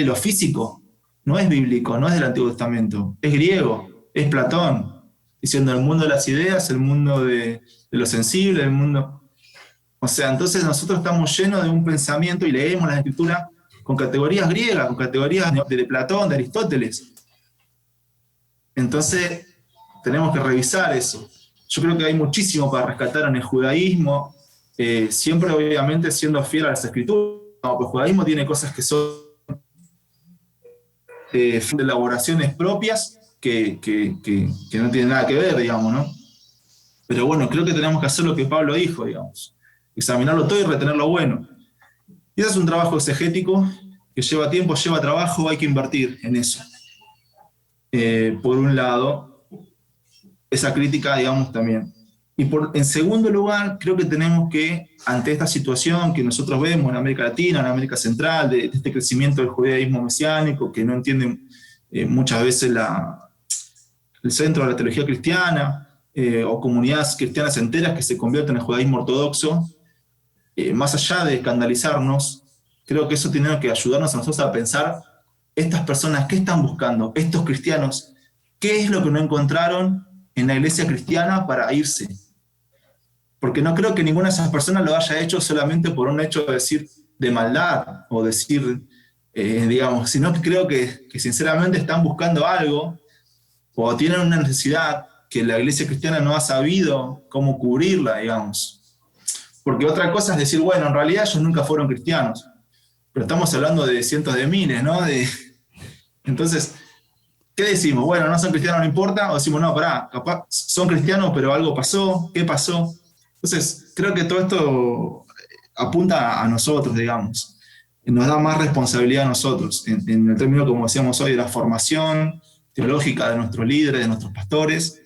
y lo físico, no es bíblico, no es del Antiguo Testamento, es griego, es Platón, diciendo el mundo de las ideas, el mundo de lo sensible, el mundo... O sea, entonces nosotros estamos llenos de un pensamiento y leemos la Escritura con categorías griegas, con categorías de Platón, de Aristóteles. Entonces, tenemos que revisar eso. Yo creo que hay muchísimo para rescatar en el judaísmo, siempre obviamente siendo fiel a las Escrituras. No, el judaísmo tiene cosas que son de elaboraciones propias que no tienen nada que ver, digamos, ¿no? Pero bueno, creo que tenemos que hacer lo que Pablo dijo, digamos. Examinarlo todo y retener lo bueno. Y ese es un trabajo exegético que lleva tiempo, lleva trabajo, hay que invertir en eso. Por un lado, esa crítica, digamos, también. Y en segundo lugar, creo que tenemos que, ante esta situación que nosotros vemos en América Latina, en América Central, de este crecimiento del judaísmo mesiánico, que no entienden muchas veces el centro de la teología cristiana, o comunidades cristianas enteras que se convierten en el judaísmo ortodoxo, más allá de escandalizarnos, creo que eso tiene que ayudarnos a nosotros a pensar, estas personas, ¿qué están buscando? Estos cristianos, ¿qué es lo que no encontraron en la iglesia cristiana para irse? Porque no creo que ninguna de esas personas lo haya hecho solamente por un hecho de decir de maldad, o decir, digamos, sino que creo que sinceramente están buscando algo, o tienen una necesidad que la iglesia cristiana no ha sabido cómo cubrirla, digamos. Porque otra cosa es decir, bueno, en realidad ellos nunca fueron cristianos, pero estamos hablando de cientos de miles, ¿no? Entonces, ¿qué decimos? Bueno, no son cristianos, no importa, o decimos, no, pará, capaz son cristianos, pero algo pasó, ¿qué pasó? Entonces, creo que todo esto apunta a nosotros, digamos, nos da más responsabilidad a nosotros, en el término, como decíamos hoy, de la formación teológica de nuestros líderes, de nuestros pastores,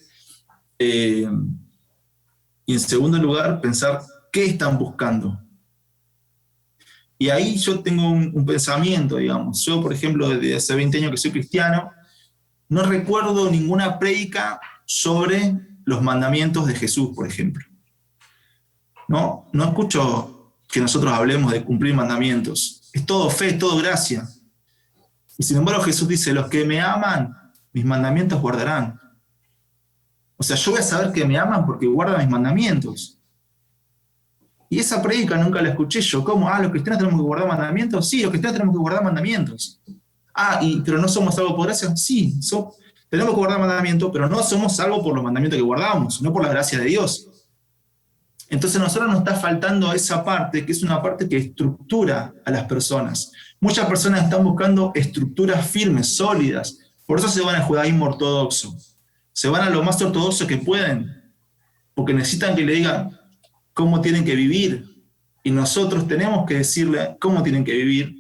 y en segundo lugar, pensar qué están buscando. Y ahí yo tengo un pensamiento, digamos. Yo, por ejemplo, desde hace 20 años que soy cristiano, no recuerdo ninguna prédica sobre los mandamientos de Jesús, por ejemplo. No escucho que nosotros hablemos de cumplir mandamientos. Es todo fe, es todo gracia. Y sin embargo Jesús dice, los que me aman, mis mandamientos guardarán. O sea, yo voy a saber que me aman porque guardan mis mandamientos. Y esa prédica nunca la escuché yo. ¿Cómo? ¿Los cristianos tenemos que guardar mandamientos? Sí, los cristianos tenemos que guardar mandamientos. ¿Pero no somos salvos por gracia? Sí, tenemos que guardar mandamientos, pero no somos salvos por los mandamientos que guardamos, no por la gracia de Dios. Entonces a nosotros nos está faltando esa parte, que es una parte que estructura a las personas. Muchas personas están buscando estructuras firmes, sólidas. Por eso se van al judaísmo ortodoxo. Se van a lo más ortodoxo que pueden, porque necesitan que le digan cómo tienen que vivir, y nosotros tenemos que decirle cómo tienen que vivir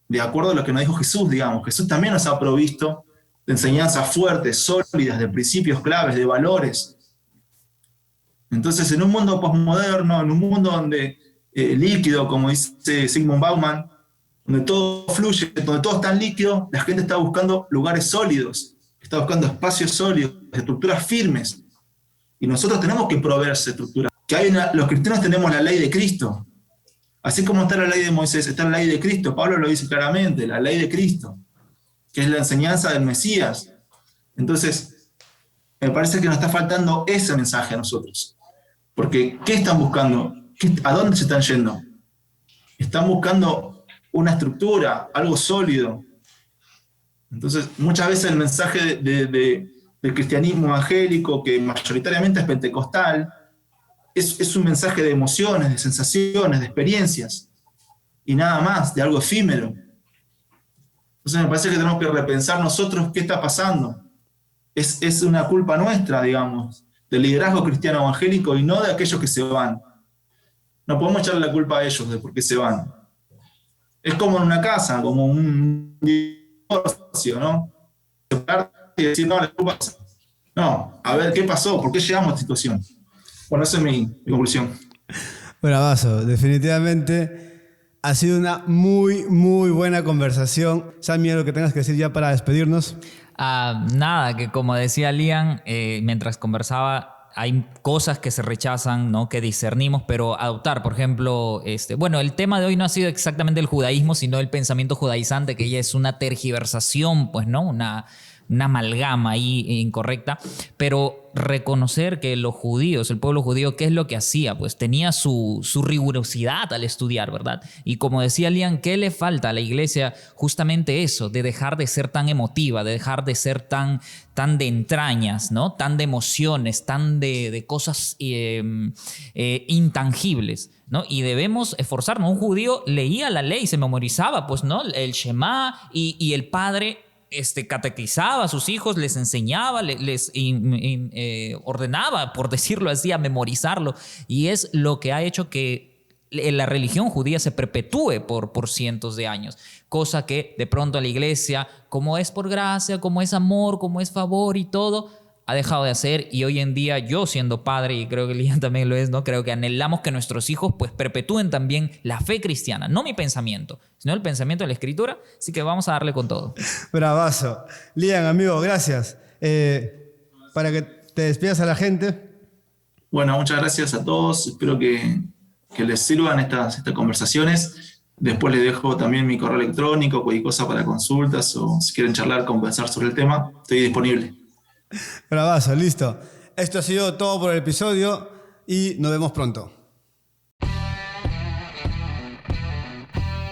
de acuerdo a lo que nos dijo Jesús, digamos. Jesús también nos ha provisto de enseñanzas fuertes, sólidas, de principios claves, de valores. Entonces, en un mundo posmoderno, en un mundo donde líquido, como dice Zygmunt Bauman, donde todo fluye, donde todo es tan líquido, la gente está buscando lugares sólidos, está buscando espacios sólidos, estructuras firmes. Y nosotros tenemos que proveer esa estructura. Los cristianos tenemos la ley de Cristo. Así como está la ley de Moisés, está la ley de Cristo. Pablo lo dice claramente, la ley de Cristo, que es la enseñanza del Mesías. Entonces, me parece que nos está faltando ese mensaje a nosotros. Porque, ¿qué están buscando? ¿A dónde se están yendo? Están buscando una estructura, algo sólido. Entonces, muchas veces el mensaje del cristianismo evangélico, que mayoritariamente es pentecostal, es un mensaje de emociones, de sensaciones, de experiencias, y nada más, de algo efímero. Entonces me parece que tenemos que repensar nosotros qué está pasando. Es una culpa nuestra, digamos, del liderazgo cristiano evangélico y no de aquellos que se van. No podemos echarle la culpa a ellos de por qué se van. Es como en una casa, como un divorcio, ¿no? Y decir, no, la culpa es... No, a ver, ¿qué pasó? ¿Por qué llegamos a esta situación? Bueno, esa es mi conclusión. Bravazo, definitivamente Ha sido una muy, muy buena conversación. Sammy, ¿algo que tengas que decir ya para despedirnos? Nada, que como decía Liam, mientras conversaba, hay cosas que se rechazan, ¿no? Que discernimos, pero adoptar, por ejemplo, bueno, el tema de hoy no ha sido exactamente el judaísmo, sino el pensamiento judaizante, que ya es una tergiversación, pues, ¿no? Una amalgama ahí incorrecta, pero reconocer que los judíos, el pueblo judío, ¿qué es lo que hacía? Pues tenía su rigurosidad al estudiar, ¿verdad? Y como decía Liam, ¿qué le falta a la iglesia? Justamente eso, de dejar de ser tan emotiva, de dejar de ser tan de entrañas, ¿no? Tan de emociones, tan de cosas intangibles, ¿no? Y debemos esforzarnos. Un judío leía la ley, se memorizaba, pues, ¿no? El Shema y el padre catequizaba a sus hijos, les enseñaba, les ordenaba, por decirlo así, a memorizarlo. Y es lo que ha hecho que la religión judía se perpetúe por cientos de años. Cosa que de pronto a la iglesia, como es por gracia, como es amor, como es favor y todo, ha dejado de hacer. Y hoy en día, yo siendo padre, y creo que Liam también lo es, ¿no? Creo que anhelamos que nuestros hijos pues perpetúen también la fe cristiana, no mi pensamiento, sino el pensamiento de la Escritura. Así que vamos a darle con todo. Bravazo. Liam, amigo, gracias. Para que te despidas a la gente. Bueno, muchas gracias a todos. Espero que les sirvan estas conversaciones. Después les dejo también mi correo electrónico, cualquier cosa para consultas o si quieren charlar, conversar sobre el tema, estoy disponible. Bravazo, listo. Esto ha sido todo por el episodio y nos vemos pronto.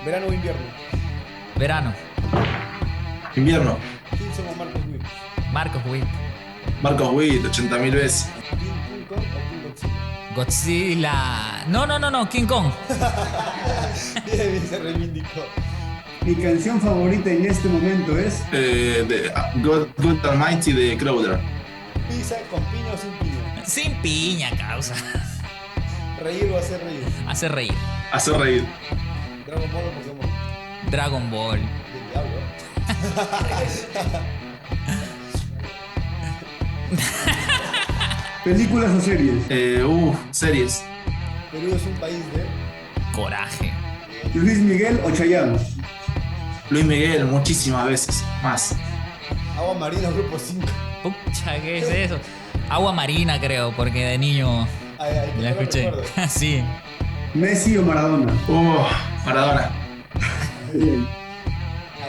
¿Verano o invierno? Verano. Invierno. ¿Quién somos Marcos Witt? Marcos Witt. Marcos Witt, 80.000 veces. ¿King Kong o King Godzilla. Godzilla? No, King Kong. Bien, se reivindicó. Mi canción favorita en este momento es God Almighty de Crowder. Pizza con piña o sin piña. Sin piña, causa. ¿Reír o hacer reír? Hace reír. Hacer reír. Dragon Ball o Pokémon. Dragon Ball. Del diablo. ¿Películas o series? Series. Perú es un país de... Coraje. Luis Miguel o Chayanne. Luis Miguel, muchísimas veces. Más. Agua Marina, Grupo 5. Pucha, ¿qué es eso? Agua marina, creo, porque de niño la escuché. Sí. Messi o Maradona. Maradona.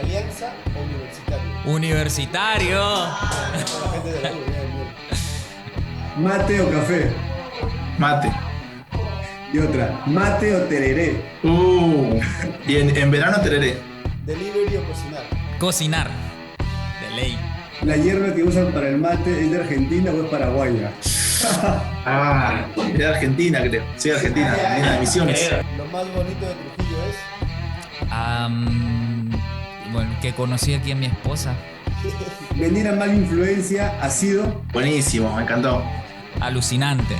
¿Alianza o Universitario? Universitario. La gente de la U, bien. ¿Mate o café? Mate. Y otra, ¿mate o tereré? Y en verano tereré. ¿Delivery o cocinar? Cocinar. De ley. ¿La hierba que usan para el mate es de Argentina o es paraguaya? Es de Argentina, creo. Sí, Argentina de Misiones. Lo más bonito de Trujillo es... Bueno, que conocí aquí a mi esposa. Venir a Mala Influencia ha sido... Buenísimo, me encantó. Alucinante.